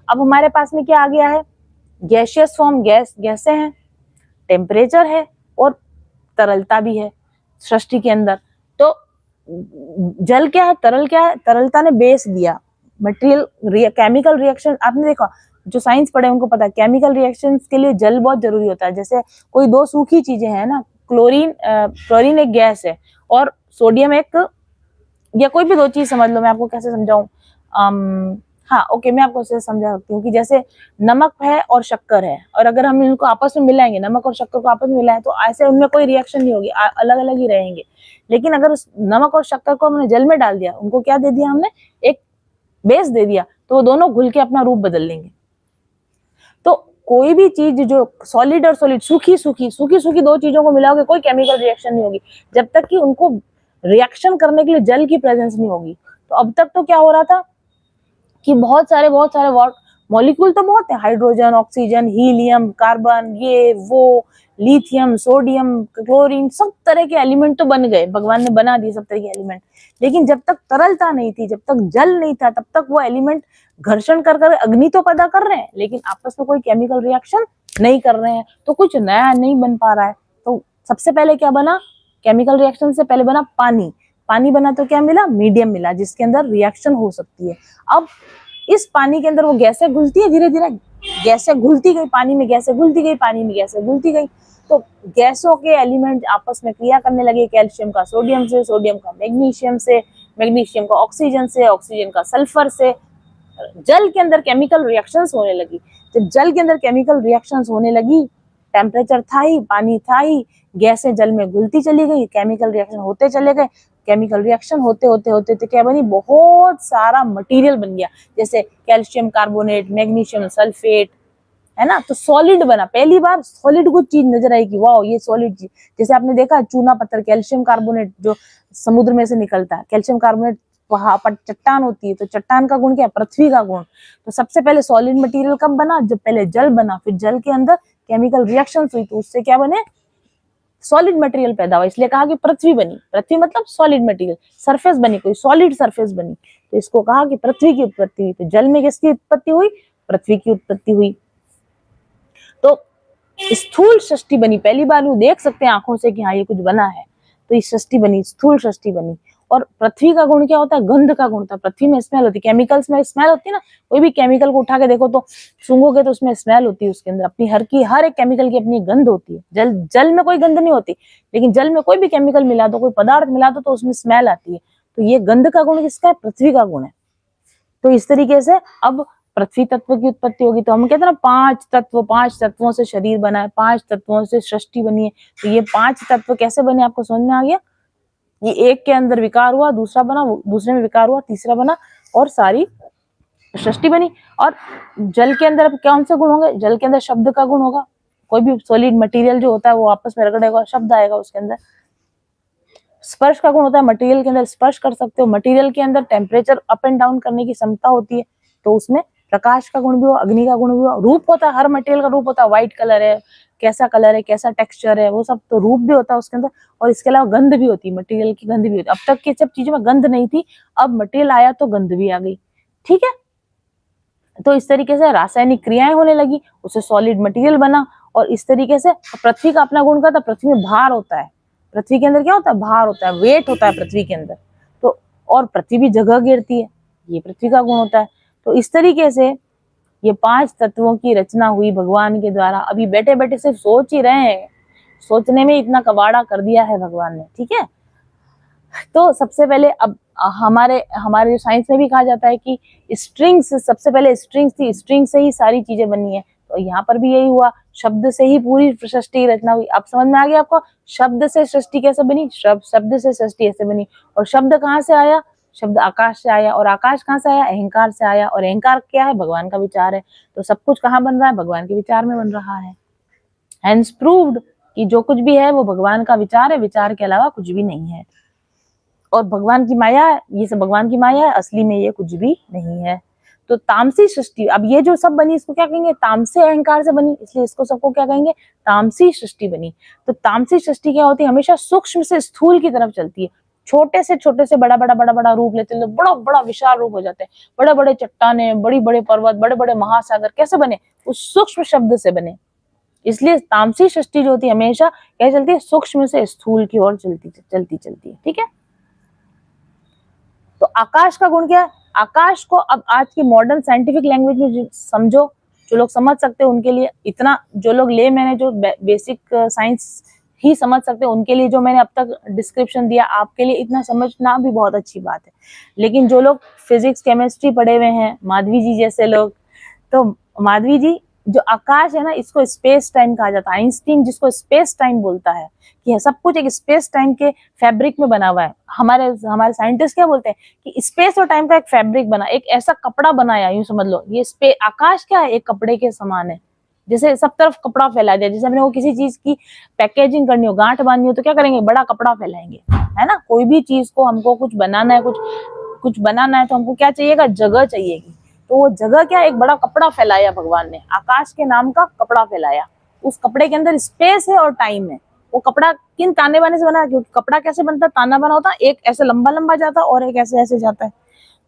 अब हमारे पास में क्या आ गया है, गैसियस फॉर्म, गैसें हैं, टेम्परेचर है, और तरलता भी है सृष्टि के अंदर। तो जल क्या है, तरल क्या है, तरलता ने बेस दिया मटेरियल, केमिकल रिएक्शन। आपने देखा, जो साइंस पढ़े उनको पता है केमिकल रिएक्शंस के लिए जल बहुत जरूरी होता है। जैसे कोई दो सूखी चीजें हैं ना, क्लोरीन एक गैस है और सोडियम एक, या कोई भी दो चीज समझ लो, मैं आपको कैसे समझाऊं, हाँ ओके, मैं आपको ऐसे समझा सकती हूँ कि जैसे नमक है और शक्कर है, और अगर हम इनको आपस में मिलाएंगे, नमक और शक्कर को आपस में मिलाएं, तो ऐसे उनमें कोई रिएक्शन नहीं होगी, अलग अलग ही रहेंगे। लेकिन अगर उस नमक और शक्कर को हमने जल में डाल दिया, उनको क्या दे दिया हमने, एक बेस दे दिया, तो वो दोनों घुल के अपना रूप बदल लेंगे। तो कोई भी चीज जो सॉलिड और सॉलिड, सूखी दो चीजों को मिलाओगे, कोई केमिकल रिएक्शन नहीं होगी जब तक कि उनको रिएक्शन करने के लिए जल की प्रेजेंस नहीं होगी। तो अब तक तो क्या हो रहा था कि बहुत सारे मॉलिक्यूल तो बहुत है, हाइड्रोजन, ऑक्सीजन, हीलियम, कार्बन, ये वो, लिथियम, सोडियम, क्लोरीन, सब तरह के एलिमेंट तो बन गए, भगवान ने बना दिए सब तरह के एलिमेंट। लेकिन जब तक तरलता नहीं थी, जब तक जल नहीं था, तब तक वो एलिमेंट घर्षण कर अग्नि तो पैदा कर रहे हैं, लेकिन आपस में कोई केमिकल रिएक्शन नहीं कर रहे हैं, तो कुछ नया नहीं बन पा रहा है। तो सबसे पहले क्या बना, केमिकल रिएक्शन से पहले बना पानी बना, तो क्या मिला, मीडियम मिला जिसके अंदर रिएक्शन हो सकती है। अब इस पानी के अंदर वो गैसें घुलती है, धीरे धीरे गैसें घुलती गई, पानी में गैसें घुलती गई, तो गैसों के एलिमेंट आपस में क्रिया करने लगे, कैल्शियम का सोडियम से, सोडियम का मैग्नीशियम से, मैग्नीशियम का ऑक्सीजन से, ऑक्सीजन का सल्फर से। जल के अंदर केमिकल रिएक्शंस होने लगी। जब जल के अंदर केमिकल रिएक्शंस होने लगी, टेम्परेचर था ही, पानी था ही, गैसें जल में घुलती चली गई, केमिकल रिएक्शन होते चले गए। केमिकल रिएक्शन होते होते तो क्या बनी, बहुत सारा मटेरियल बन गया, जैसे कैल्शियम कार्बोनेट, मैग्नीशियम सल्फेट, है ना। तो सॉलिड बना, पहली बार सॉलिड कुछ चीज नजर आई कि वाह ये सॉलिड चीज। जैसे आपने देखा चूना पत्थर, कैल्शियम कार्बोनेट जो समुद्र में से निकलता है, कैल्शियम कार्बोनेट वहां पर चट्टान होती है, तो चट्टान का गुण क्या है, पृथ्वी का गुण। तो सबसे पहले सॉलिड मटेरियल कब बना, जब पहले जल बना, फिर जल के अंदर केमिकल रिएक्शंस हुई तो उससे क्या बने, सॉलिड मटेरियल पैदा हुआ, इसलिए कहा कि पृथ्वी बनी। पृथ्वी मतलब सॉलिड मटेरियल, सरफेस बनी, कोई सॉलिड सरफेस बनी, तो इसको कहा कि पृथ्वी की उत्पत्ति हुई। तो जल में किसकी उत्पत्ति हुई, पृथ्वी की उत्पत्ति हुई। तो स्थूल सृष्टि बनी, पहली बार वो देख सकते हैं आंखों से कि हाँ ये कुछ बना है, तो ये सृष्टि बनी, स्थूल सृष्टि बनी। और पृथ्वी का गुण क्या होता है, गंध का गुण होता है। पृथ्वी में स्मेल होती है, केमिकल्स में स्मेल होती है ना, कोई भी केमिकल को उठा के देखो तो सूंघोगे तो उसमें स्मेल होती है, उसके अंदर अपनी हर एक केमिकल की अपनी गंध होती है। जल में कोई गंध नहीं होती, लेकिन जल में कोई भी केमिकल मिला दो, कोई पदार्थ मिला दो तो उसमें स्मेल आती है। तो ये गंध का गुण किसका है, पृथ्वी का गुण है। तो इस तरीके से अब पृथ्वी तत्व की उत्पत्ति होगी। तो हम कहते हैं ना पांच तत्वों से शरीर बना है, 5 तत्वों से सृष्टि बनी है। तो ये 5 तत्व कैसे बने, आपको समझ में आ गया। ये एक के अंदर विकार हुआ, दूसरा बना, दूसरे में विकार हुआ, तीसरा बना, और सारी सृष्टि बनी। और जल के अंदर अब कौन से गुण होंगे, जल के अंदर शब्द का गुण होगा। कोई भी सॉलिड मटेरियल जो होता है वो आपस में रगड़ेगा, शब्द आएगा उसके अंदर। स्पर्श का गुण होता है, मटेरियल के अंदर स्पर्श कर सकते हो। मटेरियल के अंदर टेम्परेचर अप एंड डाउन करने की क्षमता होती है, तो उसमें प्रकाश का गुण भी हुआ, अग्नि का गुण भी हुआ। रूप होता है, हर मटेरियल का रूप होता है, व्हाइट कलर है, कैसा कलर है, कैसा टेक्सचर है, वो सब तो रूप भी होता है उसके अंदर। और इसके अलावा गंध भी होती है, मटेरियल की गंध भी होती है। अब तक की सब चीजों में गंध नहीं थी, अब मटेरियल आया तो गंध भी आ गई, ठीक है। तो इस तरीके से रासायनिक क्रियाएं होने लगी, उससे सॉलिड मटेरियल बना। और इस तरीके से पृथ्वी का अपना गुण क्या था, पृथ्वी में भार होता है। पृथ्वी के अंदर क्या होता है, भार होता है, वेट होता है पृथ्वी के अंदर। तो और पृथ्वी भी जगह घेरती है, ये पृथ्वी का गुण होता है। तो इस तरीके से ये 5 तत्वों की रचना हुई भगवान के द्वारा। अभी बैठे बैठे सिर्फ सोच ही रहे हैं, सोचने में इतना कबाड़ा कर दिया है भगवान ने, ठीक है। तो सबसे पहले अब हमारे जो साइंस में भी कहा जाता है कि स्ट्रिंग्स, सबसे पहले स्ट्रिंग्स थी, स्ट्रिंग से ही सारी चीजें बनी है। तो यहाँ पर भी यही हुआ, शब्द से ही पूरी सृष्टि की रचना हुई। अब समझ में आ गया आपको, शब्द से सृष्टि कैसे बनी, शब्द से सृष्टि ऐसे बनी। और शब्द कहाँ से आया, शब्द आकाश से आया। और आकाश कहाँ से आया, अहंकार से आया। और अहंकार क्या है, भगवान का विचार है। तो सब कुछ कहाँ बन रहा है, भगवान के विचार में बन रहा है। हैंस प्रूव्ड कि जो कुछ भी है वो भगवान का विचार है, विचार के अलावा कुछ भी नहीं है। और भगवान की माया है, ये सब भगवान की माया है, असली में ये कुछ भी नहीं है। तो तामसी सृष्टि, अब ये जो सब बनी इसको क्या कहेंगे, तामसे अहंकार से बनी, इसलिए इसको सबको क्या कहेंगे, तामसी सृष्टि बनी। तो तामसी सृष्टि क्या होती है, हमेशा सूक्ष्म से स्थूल की तरफ चलती है। छोटे से बड़ा बड़ा रूप लेते हैं, बड़ा बड़ा विशाल रूप हो जाते हैं। बड़े बड़े चट्टाने, बड़ी बड़े पर्वत, बड़े बड़े महासागर कैसे बने, उस सूक्ष्म शब्द से बने। इसलिए तामसी सृष्टि जो होती है हमेशा क्या चलती है, सूक्ष्म से स्थूल की ओर चलती है, ठीक है। तो आकाश का गुण क्या है, आकाश को अब आज की मॉडर्न साइंटिफिक लैंग्वेज में समझो, जो लोग समझ सकते हैं उनके लिए, इतना जो लोग ले मैंने जो बेसिक साइंस ही समझ सकते हैं उनके लिए जो मैंने अब तक डिस्क्रिप्शन दिया, आपके लिए इतना समझना भी बहुत अच्छी बात है। लेकिन जो लोग फिजिक्स केमिस्ट्री पढ़े हुए हैं, माधवी जी जैसे लोग, तो माधवी जी जो आकाश है ना, इसको स्पेस टाइम कहा जाता है। आइंस्टीन जिसको स्पेस टाइम बोलता है कि सब कुछ एक स्पेस टाइम के फैब्रिक में बना हुआ है। हमारे साइंटिस्ट क्या बोलते हैं कि स्पेस और टाइम का एक फैब्रिक बना, एक ऐसा कपड़ा बनाया, यूं समझ लो। ये आकाश क्या है, एक कपड़े के समान है। जैसे सब तरफ कपड़ा फैला दिया, जैसे हमने वो किसी चीज की पैकेजिंग करनी हो, गांठ बांधनी हो, तो क्या करेंगे, बड़ा कपड़ा फैलाएंगे, है ना। कोई भी चीज को हमको कुछ बनाना है, कुछ बनाना है, तो हमको क्या चाहिएगा, जगह चाहिएगी। तो वो जगह क्या, एक बड़ा कपड़ा फैलाया भगवान ने, आकाश के नाम का कपड़ा फैलाया। उस कपड़े के अंदर स्पेस है और टाइम है। वो कपड़ा किन ताने बाने से बना है, क्योंकि कपड़ा कैसे बनता है, ताना बना होता है, एक ऐसे लंबा लंबा जाता है और एक ऐसे ऐसे जाता है।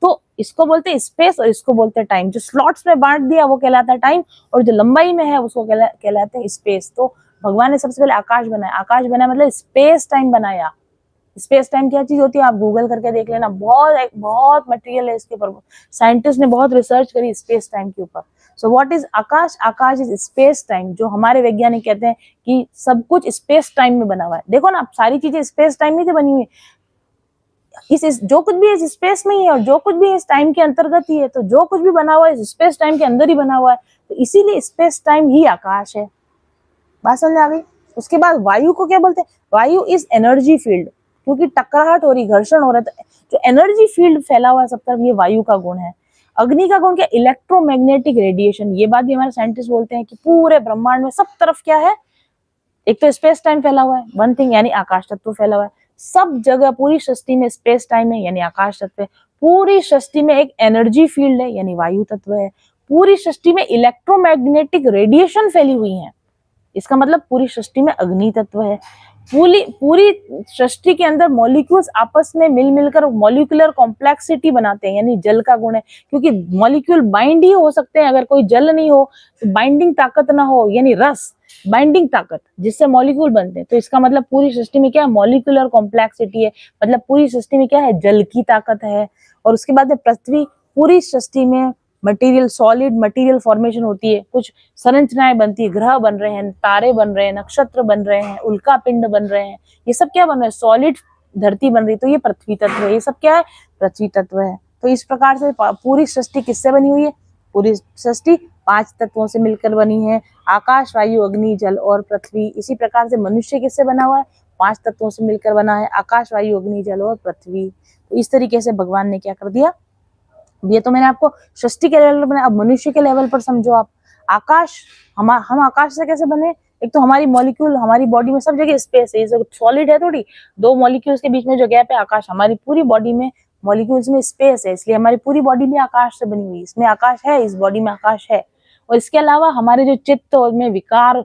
तो इसको बोलते हैं स्पेस और इसको बोलते हैं टाइम। जो स्लॉट्स में बांट दिया वो कहलाता है टाइम, और जो लंबाई में है उसको कहलाते हैं स्पेस। तो भगवान ने सबसे पहले आकाश बनाया। आकाश बनाया मतलब स्पेस टाइम बनाया। स्पेस टाइम क्या चीज होती है, आप गूगल करके देख लेना, बहुत मटेरियल है इसके ऊपर, साइंटिस्ट ने बहुत रिसर्च करी स्पेस टाइम के ऊपर। So what is Akash, Akash is space time. जो हमारे वैज्ञानिक कहते हैं कि सब कुछ स्पेस टाइम में बना हुआ है। देखो ना, सारी चीजें स्पेस टाइम में से बनी हुई, जो कुछ भी है स्पेस में ही है, और जो कुछ भी इस टाइम के अंतर्गत ही है। तो जो कुछ भी बना हुआ है स्पेस टाइम के अंदर ही बना हुआ है, तो इसीलिए स्पेस टाइम ही आकाश है। बात समझ आ गई। उसके बाद वायु को क्या बोलते हैं, वायु इज एनर्जी फील्ड, क्योंकि टकराहट हो रही, घर्षण हो रहा है, जो एनर्जी फील्ड फैला हुआ है सब तरफ, ये वायु का गुण है। अग्नि का गुण क्या, इलेक्ट्रोमैग्नेटिक रेडिएशन। ये बात भी हमारे साइंटिस्ट बोलते हैं कि पूरे ब्रह्मांड में सब तरफ क्या है, एक तो स्पेस टाइम फैला हुआ है, वन थिंग, यानी आकाश तत्व फैला हुआ है सब जगह। पूरी सृष्टि में स्पेस टाइम है, यानी आकाश तत्व है। पूरी सृष्टि में एक एनर्जी फील्ड है, यानी वायु तत्व है। पूरी सृष्टि में इलेक्ट्रोमैग्नेटिक रेडिएशन फैली हुई है, इसका मतलब पूरी सृष्टि में अग्नि तत्व है। पूरी सृष्टि के अंदर मॉलिक्यूल्स आपस में मिल मिलकर मॉलिक्यूलर कॉम्प्लेक्सिटी बनाते हैं, यानी जल का गुण है, क्योंकि मॉलिक्यूल बाइंड ही हो सकते हैं। अगर कोई जल नहीं हो तो बाइंडिंग ताकत ना हो, यानी रस, बाइंडिंग ताकत जिससे मॉलिक्यूल बनते हैं। तो इसका मतलब पूरी सृष्टि में क्या है, मॉलिक्यूलर कॉम्प्लेक्सिटी है, मतलब पूरी सृष्टि में क्या है, जल की ताकत है। और उसके बाद पृथ्वी, पूरी सृष्टि में मटेरियल, सॉलिड मटेरियल फॉर्मेशन होती है, कुछ संरचनाएं बनती है, ग्रह बन रहे हैं, तारे बन रहे हैं, नक्षत्र बन रहे हैं, उल्का पिंड बन रहे हैं, ये सब क्या बन रहा है, सॉलिड धरती बन रही है। तो ये पृथ्वी तत्व है, ये सब क्या है, पृथ्वी तत्व है। तो इस प्रकार से पूरी सृष्टि किससे बनी हुई है, पूरी सृष्टि 5 तत्वों से मिलकर बनी है, आकाश, वायु, अग्नि, जल और पृथ्वी। इसी प्रकार से मनुष्य किससे बना हुआ है, 5 तत्वों से मिलकर बना है, आकाश, वायु, अग्नि, जल और पृथ्वी। तो इस तरीके से भगवान ने क्या कर दिया, ये तो मैंने आपको सृष्टि के लेवल पर बनाया, अब मनुष्य के लेवल पर समझो आप। आकाश, हम आकाश से कैसे बने, एक तो हमारी मॉलिक्यूल, हमारी बॉडी में सब जगह स्पेस है, ये सॉलिड है थोड़ी, दो मॉलिक्यूल्स के बीच में जो गैप है आकाश, हमारी पूरी बॉडी में मॉलिक्यूल्स में स्पेस है, इसलिए हमारी पूरी बॉडी भी आकाश से बनी हुई, इसमें आकाश है, इस बॉडी में आकाश है। और इसके अलावा हमारे जो चित्त में विचार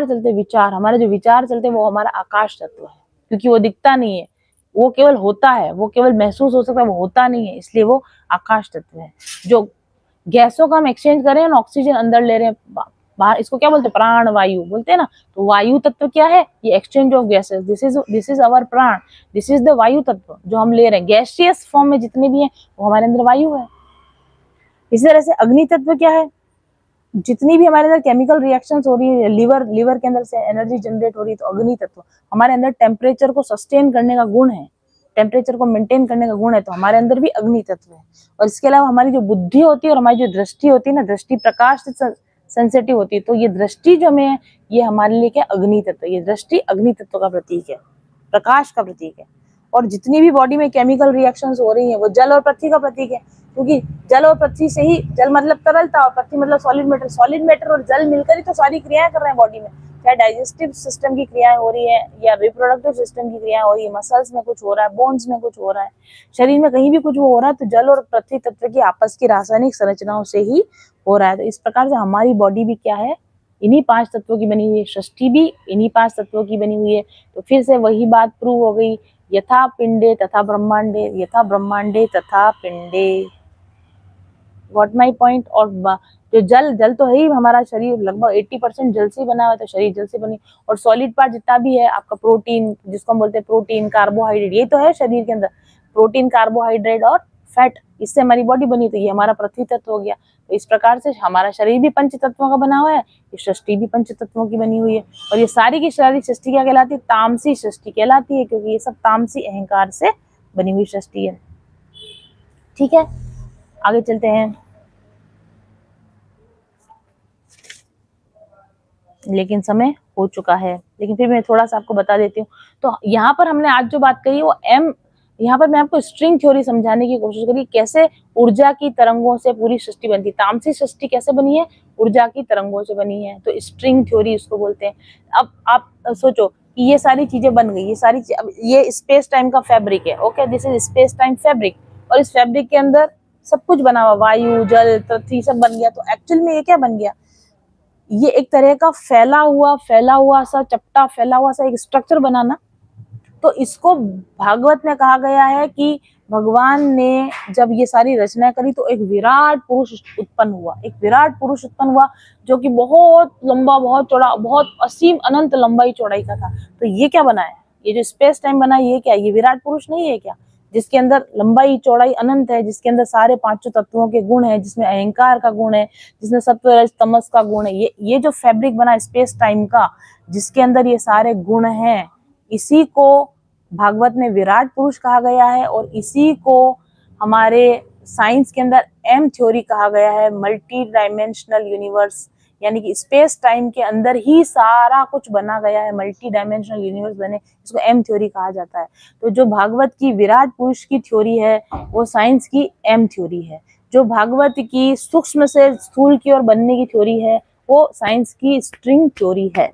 चलते, विचार, हमारे जो विचार चलते वो हमारा आकाश तत्व है, क्योंकि वो दिखता नहीं है, वो केवल होता है, वो केवल महसूस हो सकता है, वो होता नहीं है, इसलिए वो आकाश तत्व है। जो गैसों का हम एक्सचेंज कर रहे हैं, ऑक्सीजन अंदर ले रहे हैं बाहर, इसको क्या बोलते हैं, प्राण वायु बोलते हैं ना। तो वायु तत्व क्या है, ये exchange of gases, this is our प्राण, दिस इज द वायु तत्व जो हम ले रहे हैं। गैसियस फॉर्म में जितने भी हैं वो हमारे अंदर वायु है। इसी तरह से अग्नि तत्व क्या है, जितनी भी हमारे अंदर केमिकल रिएक्शंस हो रही है, लिवर के अंदर से एनर्जी जनरेट हो रही है, तो अग्नि तत्व हमारे अंदर टेम्परेचर को सस्टेन करने का गुण है, टेम्परेचर को मेंटेन करने का गुण है, तो हमारे अंदर भी अग्नि तत्व है। और इसके अलावा हमारी जो बुद्धि होती है और हमारी जो दृष्टि होती है ना, दृष्टि प्रकाश से सेंसिटिव होती है, तो ये दृष्टि जो हमें है, ये हमारे लिए क्या, अग्नि तत्व, ये दृष्टि अग्नि तत्व का प्रतीक है, प्रकाश का प्रतीक है। और जितनी भी बॉडी में केमिकल रिएक्शंस हो रही हैं वो जल और पृथ्वी का प्रतीक है, क्योंकि जल और पृथ्वी से ही, जल मतलब तरलता और पृथ्वी मतलब सॉलिड मैटर और जल मिलकर ही तो सारी क्रियाएं कर रहे हैं बॉडी में, चाहे डाइजेस्टिव सिस्टम की क्रियाएं हो रही है या रिप्रोडक्टिव सिस्टम की क्रियाएं हो रही है, मसल्स में कुछ हो रहा है, बोन्स में कुछ हो रहा है, शरीर में कहीं भी कुछ हो रहा है, तो जल और पृथ्वी तत्व की आपस की रासायनिक संरचनाओं से ही हो रहा है। तो इस प्रकार से हमारी बॉडी भी क्या है, इन्हीं 5 तत्वों की बनी हुई है, सृष्टि भी इन्हीं 5 तत्वों की बनी हुई है। तो फिर से वही बात प्रूव हो गई, यथा पिंडे तथा ब्रह्मांडे, यथा ब्रह्मांडे तथा पिंडे। What my point. और जो जल तो है ही, हमारा शरीर लगभग 80% जल से बना हुआ है, तो शरीर जल से बनी। और सॉलिड पार्ट जितना भी है आपका, प्रोटीन जिसको हम बोलते हैं, प्रोटीन, कार्बोहाइड्रेट, ये तो है शरीर के अंदर, प्रोटीन, कार्बोहाइड्रेट और फैट, इससे हमारी बॉडी बनी, तो ये हमारा पृथ्वी तत्व हो गया। तो इस प्रकार से हमारा शरीर भी पंच तत्वों का बना हुआ है, ये सृष्टि भी पंच तत्वों की बनी हुई है। और ये सारी की सारी सृष्टि क्या कहलाती है, तामसी सृष्टि कहलाती है, क्योंकि ये सब तामसी अहंकार से बनी हुई सृष्टि है। ठीक है, आगे चलते हैं। लेकिन समय हो चुका है, लेकिन फिर मैं थोड़ा सा आपको बता देती हूँ। तो यहाँ पर हमने आज जो बात कही वो यहाँ पर मैं आपको स्ट्रिंग थ्योरी समझाने की कोशिश करी, कैसे ऊर्जा की तरंगों से पूरी सृष्टि बनती है। तामसी सृष्टि कैसे बनी है, ऊर्जा की तरंगों से बनी है, तो स्ट्रिंग थ्योरी इसको बोलते हैं। अब आप सोचो कि ये सारी चीजें बन गई, अब ये स्पेस टाइम का फैब्रिक है, okay, this is space time fabric, और इस फैब्रिक के अंदर सब कुछ बना हुआ, वायु, जल, पृथ्वी सब बन गया। तो एक्चुअल में ये क्या बन गया, ये एक तरह का फैला हुआ सा चपटा, फैला हुआ सा एक स्ट्रक्चर बनाना। तो इसको भागवत में कहा गया है कि भगवान ने जब ये सारी रचना करी तो एक विराट पुरुष उत्पन्न हुआ, एक विराट पुरुष उत्पन्न हुआ, जो कि बहुत लंबा, बहुत चौड़ा, बहुत असीम अनंत लंबाई चौड़ाई का था। तो ये क्या बना है, ये जो स्पेस टाइम बना, ये क्या, ये विराट पुरुष नहीं है क्या, जिसके अंदर लंबाई चौड़ाई अनंत है, जिसके अंदर सारे 5 तत्वों के गुण है, जिसमें अहंकार का गुण है, जिसमें सत्व रज तमस का गुण है, ये जो फैब्रिक बना स्पेस टाइम का, जिसके अंदर ये सारे गुण हैं, इसी को भागवत में विराट पुरुष कहा गया है। और इसी को हमारे साइंस के अंदर एम थ्योरी कहा गया है, मल्टी डायमेंशनल यूनिवर्स, यानी कि स्पेस टाइम के अंदर ही सारा कुछ बना गया है, मल्टी डायमेंशनल यूनिवर्स बने, इसको एम थ्योरी कहा जाता है। तो जो भागवत की विराट पुरुष की थ्योरी है वो साइंस की एम थ्योरी है, जो भागवत की सूक्ष्म से स्थूल की ओर बनने की थ्योरी है वो साइंस की स्ट्रिंग थ्योरी है।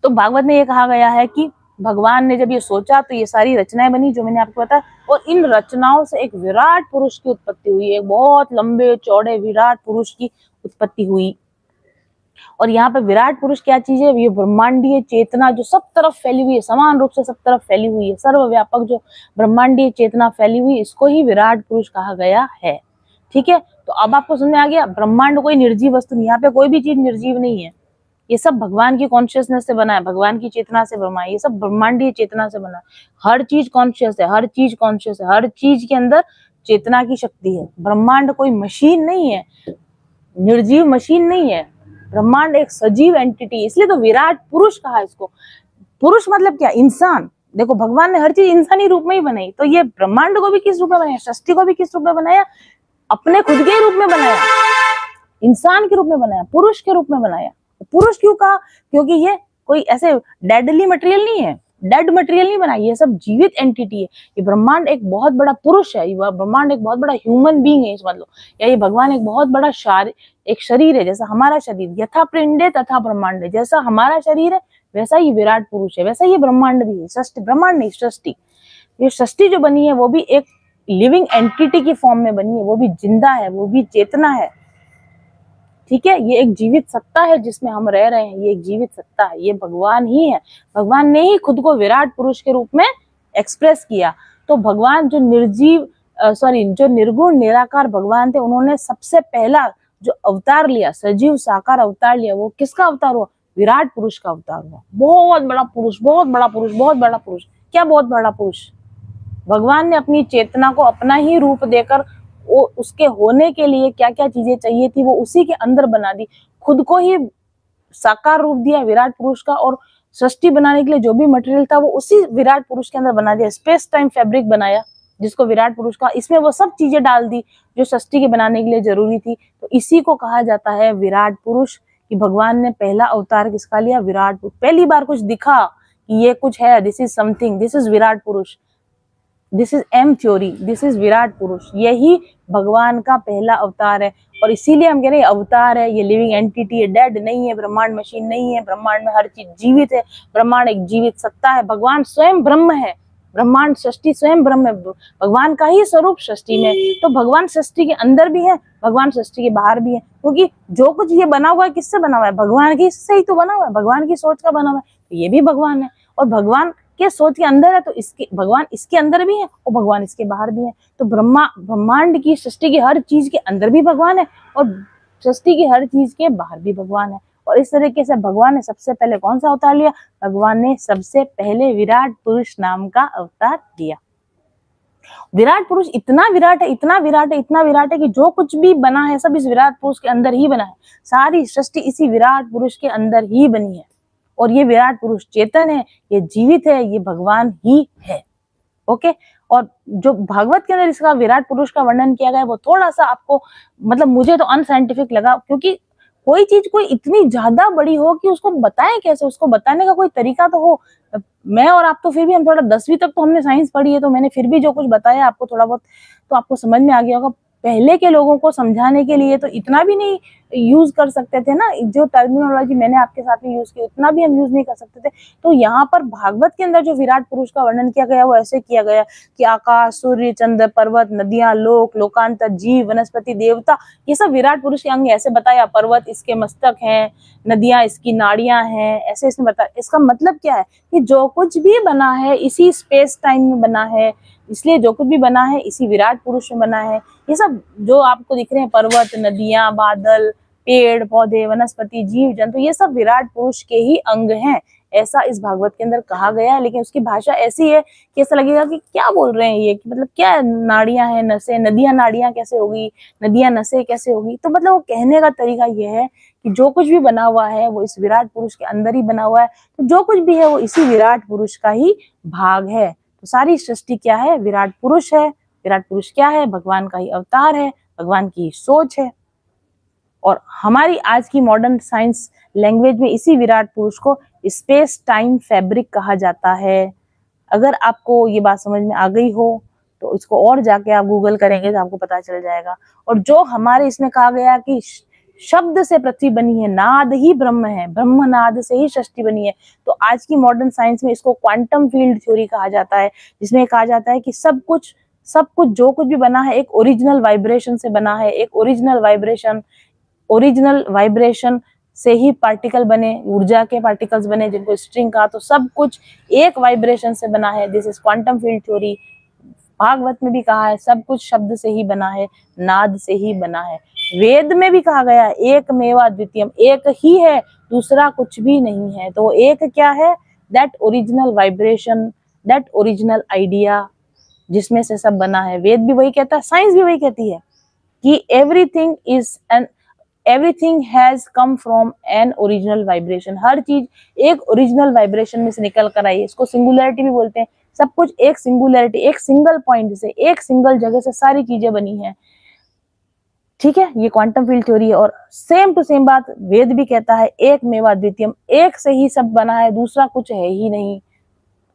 तो भागवत में ये कहा गया है कि भगवान ने जब ये सोचा तो ये सारी रचनाएं बनी जो मैंने आपको बताया, वो और इन रचनाओं से एक विराट पुरुष की उत्पत्ति हुई, एक बहुत लंबे चौड़े विराट पुरुष की उत्पत्ति हुई। और यहाँ पे विराट पुरुष क्या चीज है, ये ब्रह्मांडीय चेतना जो सब तरफ फैली हुई है, समान रूप से सब तरफ फैली हुई है, सर्वव्यापक जो ब्रह्मांडीय चेतना फैली हुई, इसको ही विराट पुरुष कहा गया है। ठीक है, तो अब आपको समझ में आ गया, ब्रह्मांड कोई निर्जीव वस्तु नहीं, यहाँ पे कोई भी चीज निर्जीव नहीं है, ये सब भगवान की कॉन्शियसनेस से बना है, भगवान की चेतना से बना है, ये सब ब्रह्मांडीय चेतना से बना है। हर चीज कॉन्शियस है, हर चीज कॉन्शियस है, हर चीज के अंदर चेतना की शक्ति है। ब्रह्मांड कोई मशीन नहीं है, निर्जीव मशीन नहीं है, ब्रह्मांड एक सजीव एंटिटी, इसलिए तो विराट पुरुष कहा इसको। पुरुष मतलब क्या, इंसान। देखो भगवान ने हर चीज इंसानी रूप में ही बनाई, तो ये ब्रह्मांड को भी किस रूप में बनाया, सृष्टि को भी किस रूप में बनाया, अपने खुद के रूप में बनाया, इंसान के रूप में बनाया, पुरुष के रूप में बनाया। पुरुष क्यों कहा, क्योंकि ये कोई ऐसे डेडली मटेरियल नहीं है, डेड मटेरियल नहीं बना, ये सब जीवित एंटिटी है। ये ब्रह्मांड एक बहुत बड़ा पुरुष है, ये ब्रह्मांड एक बहुत बड़ा ह्यूमन बीइंग है समझ लो, या ये भगवान एक बहुत बड़ा एक शरीर है, जैसा हमारा शरीर, यथा पिंडे तथा ब्रह्मांड, जैसा हमारा शरीर है वैसा ही विराट पुरुष है, वैसा ही ब्रह्मांड भी है। सृष्टि, ब्रह्मांड नहीं सृष्टि, ये सृष्टि जो बनी है वो भी एक लिविंग एंटिटी की फॉर्म में बनी है, वो भी जिंदा है, वो भी चेतना है। ठीक है, ये एक जीवित सत्ता है जिसमें हम रह रहे हैं, ये एक जीवित सत्ता है, ये भगवान ही है। भगवान ने ही खुद को विराट पुरुष के रूप में एक्सप्रेस किया। तो भगवान जो जो निर्गुण निराकार भगवान थे, उन्होंने सबसे पहला जो अवतार लिया, सजीव साकार अवतार लिया, वो किसका अवतार हुआ, विराट पुरुष का अवतार हुआ। बहुत बड़ा पुरुष, बहुत बड़ा पुरुष, बहुत बड़ा पुरुष। क्या बहुत बड़ा पुरुष, भगवान ने अपनी चेतना को अपना ही रूप देकर वो उसके होने के लिए क्या क्या चीजें चाहिए थी वो उसी के अंदर बना दी, खुद को ही साकार रूप दिया विराट पुरुष का, और सृष्टि बनाने के लिए जो भी मटेरियल था वो उसी विराट पुरुष के अंदर बना दिया। स्पेस टाइम फैब्रिक बनाया जिसको विराट पुरुष का, इसमें वो सब चीजें डाल दी जो सृष्टि के बनाने के लिए जरूरी थी। तो इसी को कहा जाता है विराट पुरुष, कि भगवान ने पहला अवतार किसका लिया, विराट पुरुष। पहली बार कुछ दिखा कि ये कुछ है, this is something, this is virat purush, this is M theory, this is virat purush. यही भगवान का पहला अवतार है, और इसीलिए हम कह रहे हैं अवतार है, ये लिविंग एंटिटी है, डेड नहीं है, ब्रह्मांड मशीन नहीं है, ब्रह्मांड में हर चीज जीवित है, ब्रह्मांड एक जीवित सत्ता है, भगवान स्वयं ब्रह्म है, ब्रह्मांड सृष्टि स्वयं ब्रह्म है, भगवान का ही स्वरूप सृष्टि में। तो भगवान सृष्टि के अंदर भी है, भगवान सृष्टि के बाहर भी है, क्योंकि जो कुछ ये बना हुआ है किससे बना हुआ है, भगवान की से ही तो बना हुआ है, भगवान की सोच का बना हुआ है, तो ये भी भगवान है, और भगवान के सोच के अंदर है, तो इसके भगवान इसके अंदर भी है और भगवान इसके बाहर भी है। तो ब्रह्मांड की सृष्टि की हर चीज के अंदर भी भगवान है और सृष्टि की हर चीज के बाहर भी भगवान है। और इस तरीके से भगवान ने सबसे पहले कौन सा अवतार लिया, भगवान ने सबसे पहले विराट पुरुष नाम का अवतार लिया। विराट पुरुष इतना विराट है, इतना विराट है, इतना विराट है कि जो कुछ भी बना है सब इस विराट पुरुष के अंदर ही बना है। सारी सृष्टि इसी विराट पुरुष के अंदर ही बनी है, और ये विराट पुरुष चेतन है, ये जीवित है, ये भगवान ही है। ओके, और जो भागवत के अंदर इसका विराट पुरुष का वर्णन किया गया है वो थोड़ा सा आपको, मतलब मुझे तो अनसाइंटिफिक लगा, क्योंकि कोई चीज कोई इतनी ज्यादा बड़ी हो कि उसको बताएं कैसे, उसको बताने का कोई तरीका तो हो। मैं और आप तो फिर भी हम थोड़ा 10वीं तक तो हमने साइंस पढ़ी है, तो मैंने फिर भी जो कुछ बताया आपको थोड़ा बहुत तो आपको समझ में आ गया होगा। पहले के लोगों को समझाने के लिए तो इतना भी नहीं यूज कर सकते थे ना, जो टर्मिनोलॉजी मैंने आपके साथ में यूज की उतना भी हम यूज नहीं कर सकते थे। तो यहाँ पर भागवत के अंदर जो विराट पुरुष का वर्णन किया गया वो ऐसे किया गया कि आकाश, सूर्य, चंद्र, पर्वत, नदियां, लोक, लोकांतर, जीव, वनस्पति, देवता, ये सब विराट पुरुष के अंग ऐसे बताया। पर्वत इसके मस्तक हैं, नदियां इसकी नाड़ियां हैं, ऐसे इसने बताया। इसका मतलब क्या है कि जो कुछ भी बना है इसी स्पेस टाइम में बना है, इसलिए जो कुछ भी बना है इसी विराट पुरुष में बना है। ये सब जो आपको दिख रहे हैं, पर्वत, नदियां, बादल, पेड़ पौधे, वनस्पति, जीव जंतु, ये सब विराट पुरुष के ही अंग हैं, ऐसा इस भागवत के अंदर कहा गया है। लेकिन उसकी भाषा ऐसी है कि ऐसा लगेगा कि क्या बोल रहे हैं ये, कि मतलब क्या नाड़ियां हैं, नसें, नदियां नाड़ियां कैसे होगी, नदियां नसें कैसे होगी। तो मतलब वो कहने का तरीका ये है कि जो कुछ भी बना हुआ है वो इस विराट पुरुष के अंदर ही बना हुआ है, तो जो कुछ भी है वो इसी विराट पुरुष का ही भाग है। तो सारी सृष्टि क्या है, विराट पुरुष है। विराट पुरुष क्या है, भगवान का ही अवतार है, भगवान की सोच है। और हमारी आज की मॉडर्न साइंस लैंग्वेज में इसी विराट पुरुष को स्पेस टाइम फैब्रिक कहा जाता है। अगर आपको ये बात समझ में आ गई हो तो इसको और जाके आप गूगल करेंगे तो आपको पता चल जाएगा। और जो हमारे इसमें कहा गया कि शब्द से पृथ्वी बनी है, नाद ही ब्रह्म है, ब्रह्म नाद से ही सृष्टि बनी है, तो आज की मॉडर्न साइंस में इसको क्वांटम फील्ड थ्योरी कहा जाता है, जिसमें कहा जाता है कि सब कुछ सब कुछ जो कुछ भी बना है एक ओरिजिनल वाइब्रेशन से बना है, एक ओरिजिनल वाइब्रेशन से ही पार्टिकल बने, ऊर्जा के पार्टिकल्स बने जिनको स्ट्रिंग कहा। तो सब कुछ एक वाइब्रेशन से बना है। This is quantum field theory. Bhagavat में भी कहा है सब कुछ शब्द से ही बना है, नाद से ही बना है। वेद में भी कहा गया एक मेवा द्वितीयम, एक ही है, दूसरा कुछ भी नहीं है। तो एक क्या है? That original vibration, that original idea जिसमें से सब बना है। वेद भी वही कहता है, साइंस भी वही कहती है कि everything has come from an original vibration. हर चीज एक ओरिजिनल वाइब्रेशन में से निकल कर आई है। इसको सिंगुलैरिटी भी बोलते हैं। सब कुछ एक सिंगुलैरिटी, एक सिंगल पॉइंट से, एक सिंगल जगह से सारी चीजें बनी हैं। ठीक है, ये क्वांटम फील्ड थ्योरी है। और सेम टू सेम बात वेद भी कहता है एक मेवा द्वितीयम, एक से ही सब बना है, दूसरा कुछ है ही नहीं।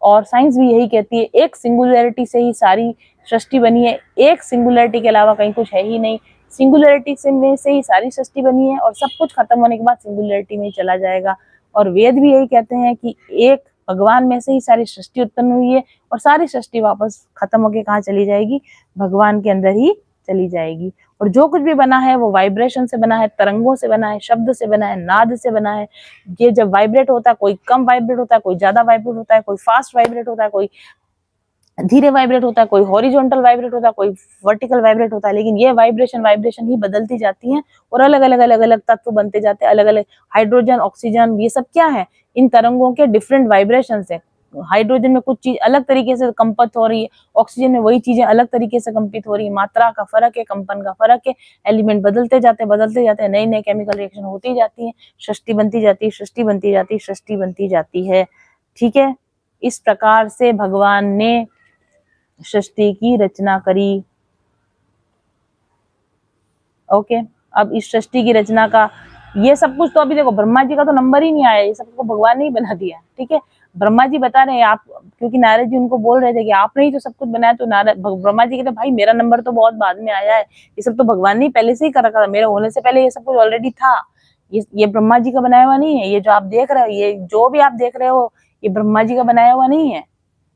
और साइंस भी यही कहती है एक सिंगुलैरिटी से ही सारी सृष्टि बनी है, एक सिंगुलैरिटी के अलावा कहीं कुछ है ही नहीं। सिंगुलैरिटी से ही सारी सृष्टि बनी है और सब कुछ खत्म होने के बाद सिंगुलैरिटी में ही चला जाएगा। और वेद भी यही कहते हैं कि एक भगवान में से ही सारी सृष्टि उत्पन्न हुई है और सारी सृष्टि वापस खत्म होके कहाँ चली जाएगी? भगवान के अंदर ही चली जाएगी। और जो कुछ भी बना है वो वाइब्रेशन से बना है, तरंगों से बना है, शब्द से बना है, नाद से बना है। ये जब वाइब्रेट होता है, कोई कम वाइब्रेट होता है, कोई ज्यादा वाइब्रेट होता है, कोई फास्ट वाइब्रेट होता है, कोई धीरे वाइब्रेट होता है, कोई हॉरिजॉन्टल वाइब्रेट होता है, कोई वर्टिकल वाइब्रेट होता है। लेकिन ये वाइब्रेशन ही बदलती जाती हैं और अलग अलग तत्व बनते जाते हैं। अलग अलग हाइड्रोजन, ऑक्सीजन, ये सब क्या है? इन तरंगों के डिफरेंट वाइब्रेशन है। हाइड्रोजन में कुछ चीज अलग तरीके से कंपित हो रही है, ऑक्सीजन में वही चीजें अलग तरीके से कंपित हो रही है। मात्रा का फर्क है, कंपन का फर्क है, एलिमेंट बदलते जाते हैं, नए नए केमिकल रिएक्शन होती जाती है, सृष्टि बनती जाती है, सृष्टि बनती जाती है, सृष्टि बनती जाती है। ठीक है, इस प्रकार से भगवान ने सृष्टि की रचना करी। ओके, अब इस सृष्टि की रचना का ये सब कुछ तो अभी देखो ब्रह्मा जी का तो नंबर ही नहीं आया, ये सब को भगवान ने ही बना दिया। ठीक है, ब्रह्मा जी बता रहे हैं आप, क्योंकि नारद जी उनको बोल रहे थे कि आपने ही तो सब कुछ बनाया। तो ब्रह्मा जी कहते भाई मेरा नंबर तो बहुत बाद में आया है, ये सब तो भगवान ने पहले से ही कर रखा था, मेरे होने से पहले ये सब कुछ ऑलरेडी था। ये ब्रह्मा जी का बनाया हुआ नहीं है। ये जो आप देख रहे हो, ये जो भी आप देख रहे हो, ये ब्रह्मा जी का बनाया हुआ नहीं है,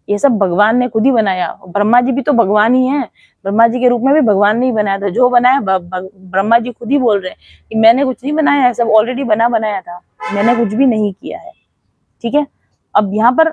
ये सब भगवान ने खुद ही बनाया। ब्रह्मा जी भी तो भगवान ही हैं, ब्रह्मा जी के रूप में भी भगवान ने ही बनाया था। जो बनाया ब्रह्मा जी खुद ही बोल रहे हैं कि मैंने कुछ नहीं बनाया है, सब ऑलरेडी बनाया था, मैंने कुछ भी नहीं किया है। ठीक है, अब यहाँ पर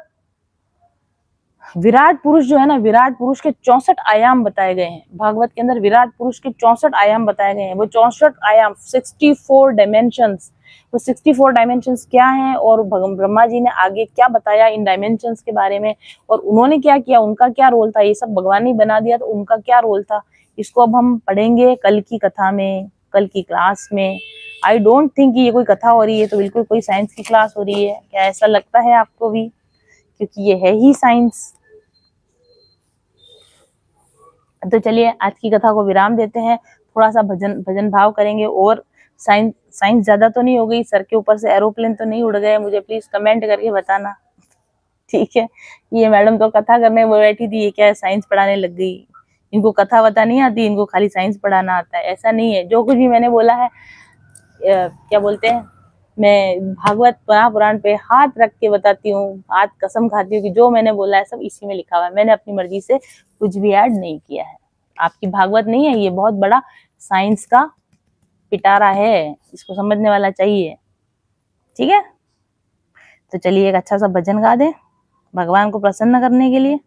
विराट पुरुष जो है ना, विराट पुरुष के 64 आयाम बताए गए हैं। भागवत के अंदर विराट पुरुष के 64 आयाम बताए गए हैं। वो 64 आयाम, 64 डायमेंशंस, वो 64 डायमेंशंस क्या हैं और ब्रह्मा जी ने आगे क्या बताया इन डायमेंशंस के बारे में, और उन्होंने क्या किया, उनका क्या रोल था। ये सब भगवान ने बना दिया तो उनका क्या रोल था, इसको अब हम पढ़ेंगे कल की कथा में, कल की क्लास में। आई डोंट थिंक ये कोई कथा हो रही है, तो बिल्कुल कोई साइंस की क्लास हो रही है। क्या ऐसा लगता है आपको भी? क्योंकि ये है ही साइंस। तो चलिए आज की कथा को विराम देते हैं, थोड़ा सा भजन भाव करेंगे। और साइंस ज्यादा तो नहीं हो गई, सर के ऊपर से एरोप्लेन तो नहीं उड़ गए? मुझे प्लीज कमेंट करके बताना। ठीक है, ये मैडम तो कथा करने वो बैठी थी, ये क्या है साइंस पढ़ाने लग गई। इनको कथा बता नहीं आती, इनको खाली साइंस पढ़ाना आता है। ऐसा नहीं है, जो कुछ भी मैंने बोला है, क्या बोलते हैं, मैं भागवत पुराण पे हाथ रख के बताती हूँ, हाथ कसम खाती हूँ कि जो मैंने बोला है सब इसी में लिखा हुआ है। मैंने अपनी मर्जी से कुछ भी ऐड नहीं किया है। आपकी भागवत नहीं है, ये बहुत बड़ा साइंस का पिटारा है, इसको समझने वाला चाहिए। ठीक है, तो चलिए एक अच्छा सा भजन गा दें भगवान को प्रसन्न करने के लिए।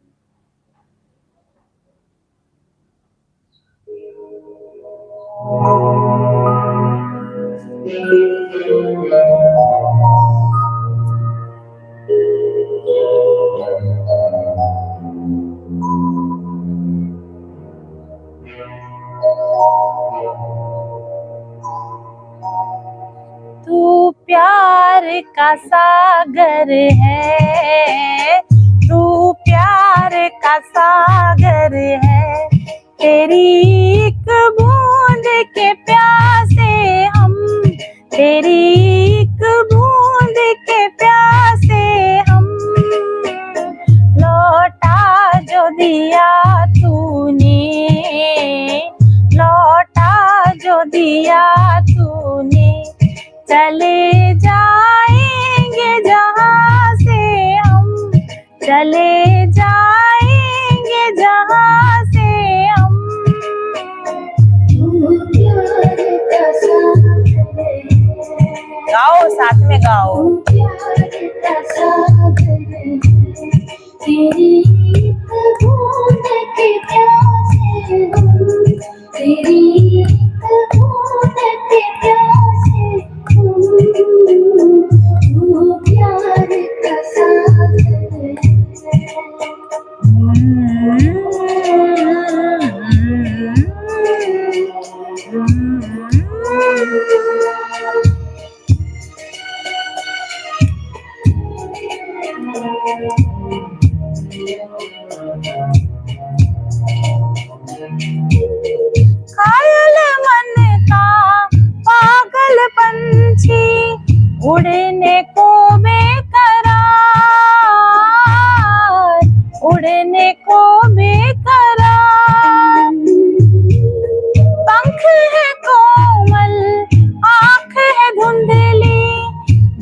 तू प्यार का सागर है, तू प्यार का सागर है, तेरी एक बूंद के प्यासे हम, तेरी एक बूंद के प्यासे हम, लौटा जो दिया तूने, लौटा जो दिया तूने, चले जाएंगे जहाँ से हम, चले जाएंगे जहाँ से गाओ, साथ में गाओ। तेरी एक बूंद के प्यासे हम, तेरी एक बूंद के प्यासे हम, तू प्यार का सागर है। घायल मन का पागल पंछी उड़ने को बेकरार, उड़ने को बेकरार। पंख है कोमल, आँख है धुंधली,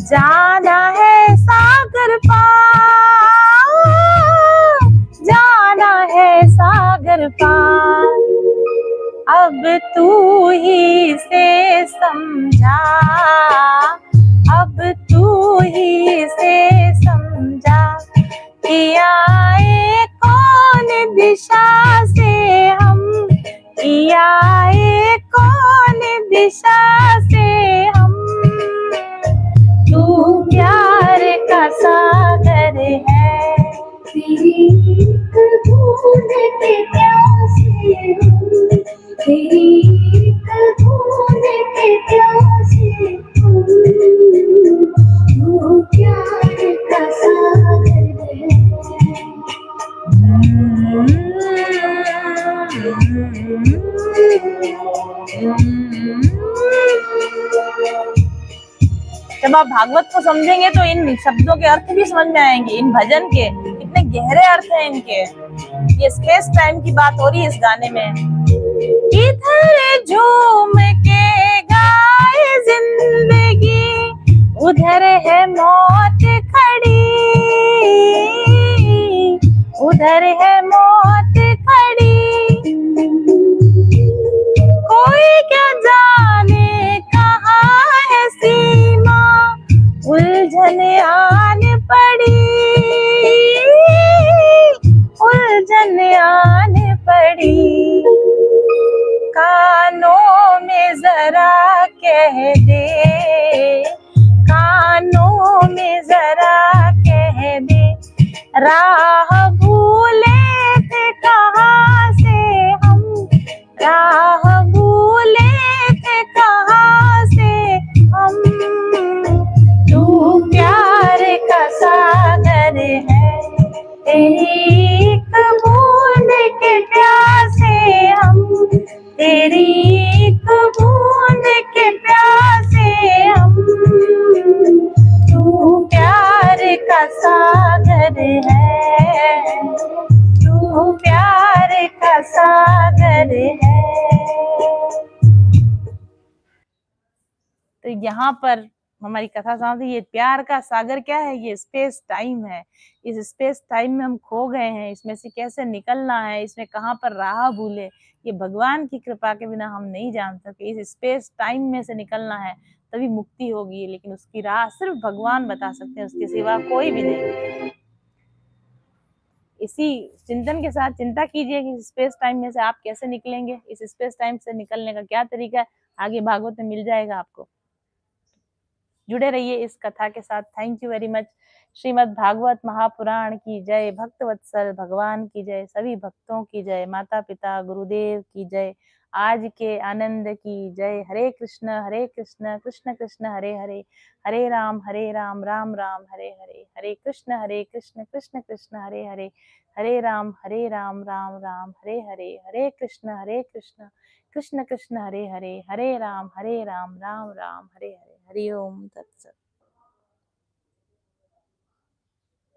जाना है सागर पार, जाना है सागर पार। अब तू ही से समझा, अब तू ही से समझा कि आए कौन दिशा से हम, कि आए कौन दिशा से हम। तू प्यार का सागर है, तेरी एक बूंद के प्यासे हम, तेरी एक बूंद के प्यासे हम, तू प्यार का सागर है। जब आप भागवत को समझेंगे तो इन शब्दों के अर्थ भी समझ में आएंगे, इन भजन के कितने गहरे अर्थ हैं इनके। ये स्पेस टाइम की बात हो रही है इस गाने में। इधर झूम के गाए जिंदगी, उधर है मौत खड़ी, उधर है मौत खड़ी। कोई क्या जाने कहाँ है सीमा, उलझन आन पड़ी, उलझन आन पड़ी। कानों में जरा कह दे, कानों में जरा कह दे, राह भूले थे कहाँ से हम, राह भूले थे कहाँ से हम। तू प्यार का सागर है, तेरी एक बूंद के प्यासे हम, तेरी एक बूंद के प्यासे हम। तू प्यार का सागर है, तू प्यार का सागर है। तो यहाँ पर हमारी कथा समझी, ये प्यार का सागर क्या है, ये स्पेस टाइम है। इस स्पेस टाइम में हम खो गए हैं, इसमें से कैसे निकलना है, इसमें कहाँ पर राह भूले, ये भगवान की कृपा के बिना हम नहीं जान सकते। इस स्पेस टाइम में से निकलना है तभी मुक्ति होगी, लेकिन उसकी राह सिर्फ भगवान बता सकते हैं, उसके सिवा कोई भी नहीं। इसी चिंतन के साथ चिंता कीजिए कि स्पेस टाइम में से आप कैसे निकलेंगे, इस स्पेस टाइम से निकलने का क्या तरीका है, आगे भागवत में मिल जाएगा आपको। जुड़े रहिए इस कथा के साथ। Thank you very much. Shrimad Bhagavat Mahapuran की जय, भक्त वत्सल भगवान की जय, सभी भक्तों की जय, माता पिता गुरुदेव की जय, आज के आनंद की जय। हरे कृष्ण कृष्ण कृष्ण हरे हरे, हरे राम राम राम हरे हरे, हरे कृष्ण कृष्ण कृष्ण हरे हरे, हरे राम राम राम हरे हरे, हरे कृष्ण कृष्ण कृष्ण हरे हरे, हरे राम राम राम हरे हरे। हरि ओम तत्सत।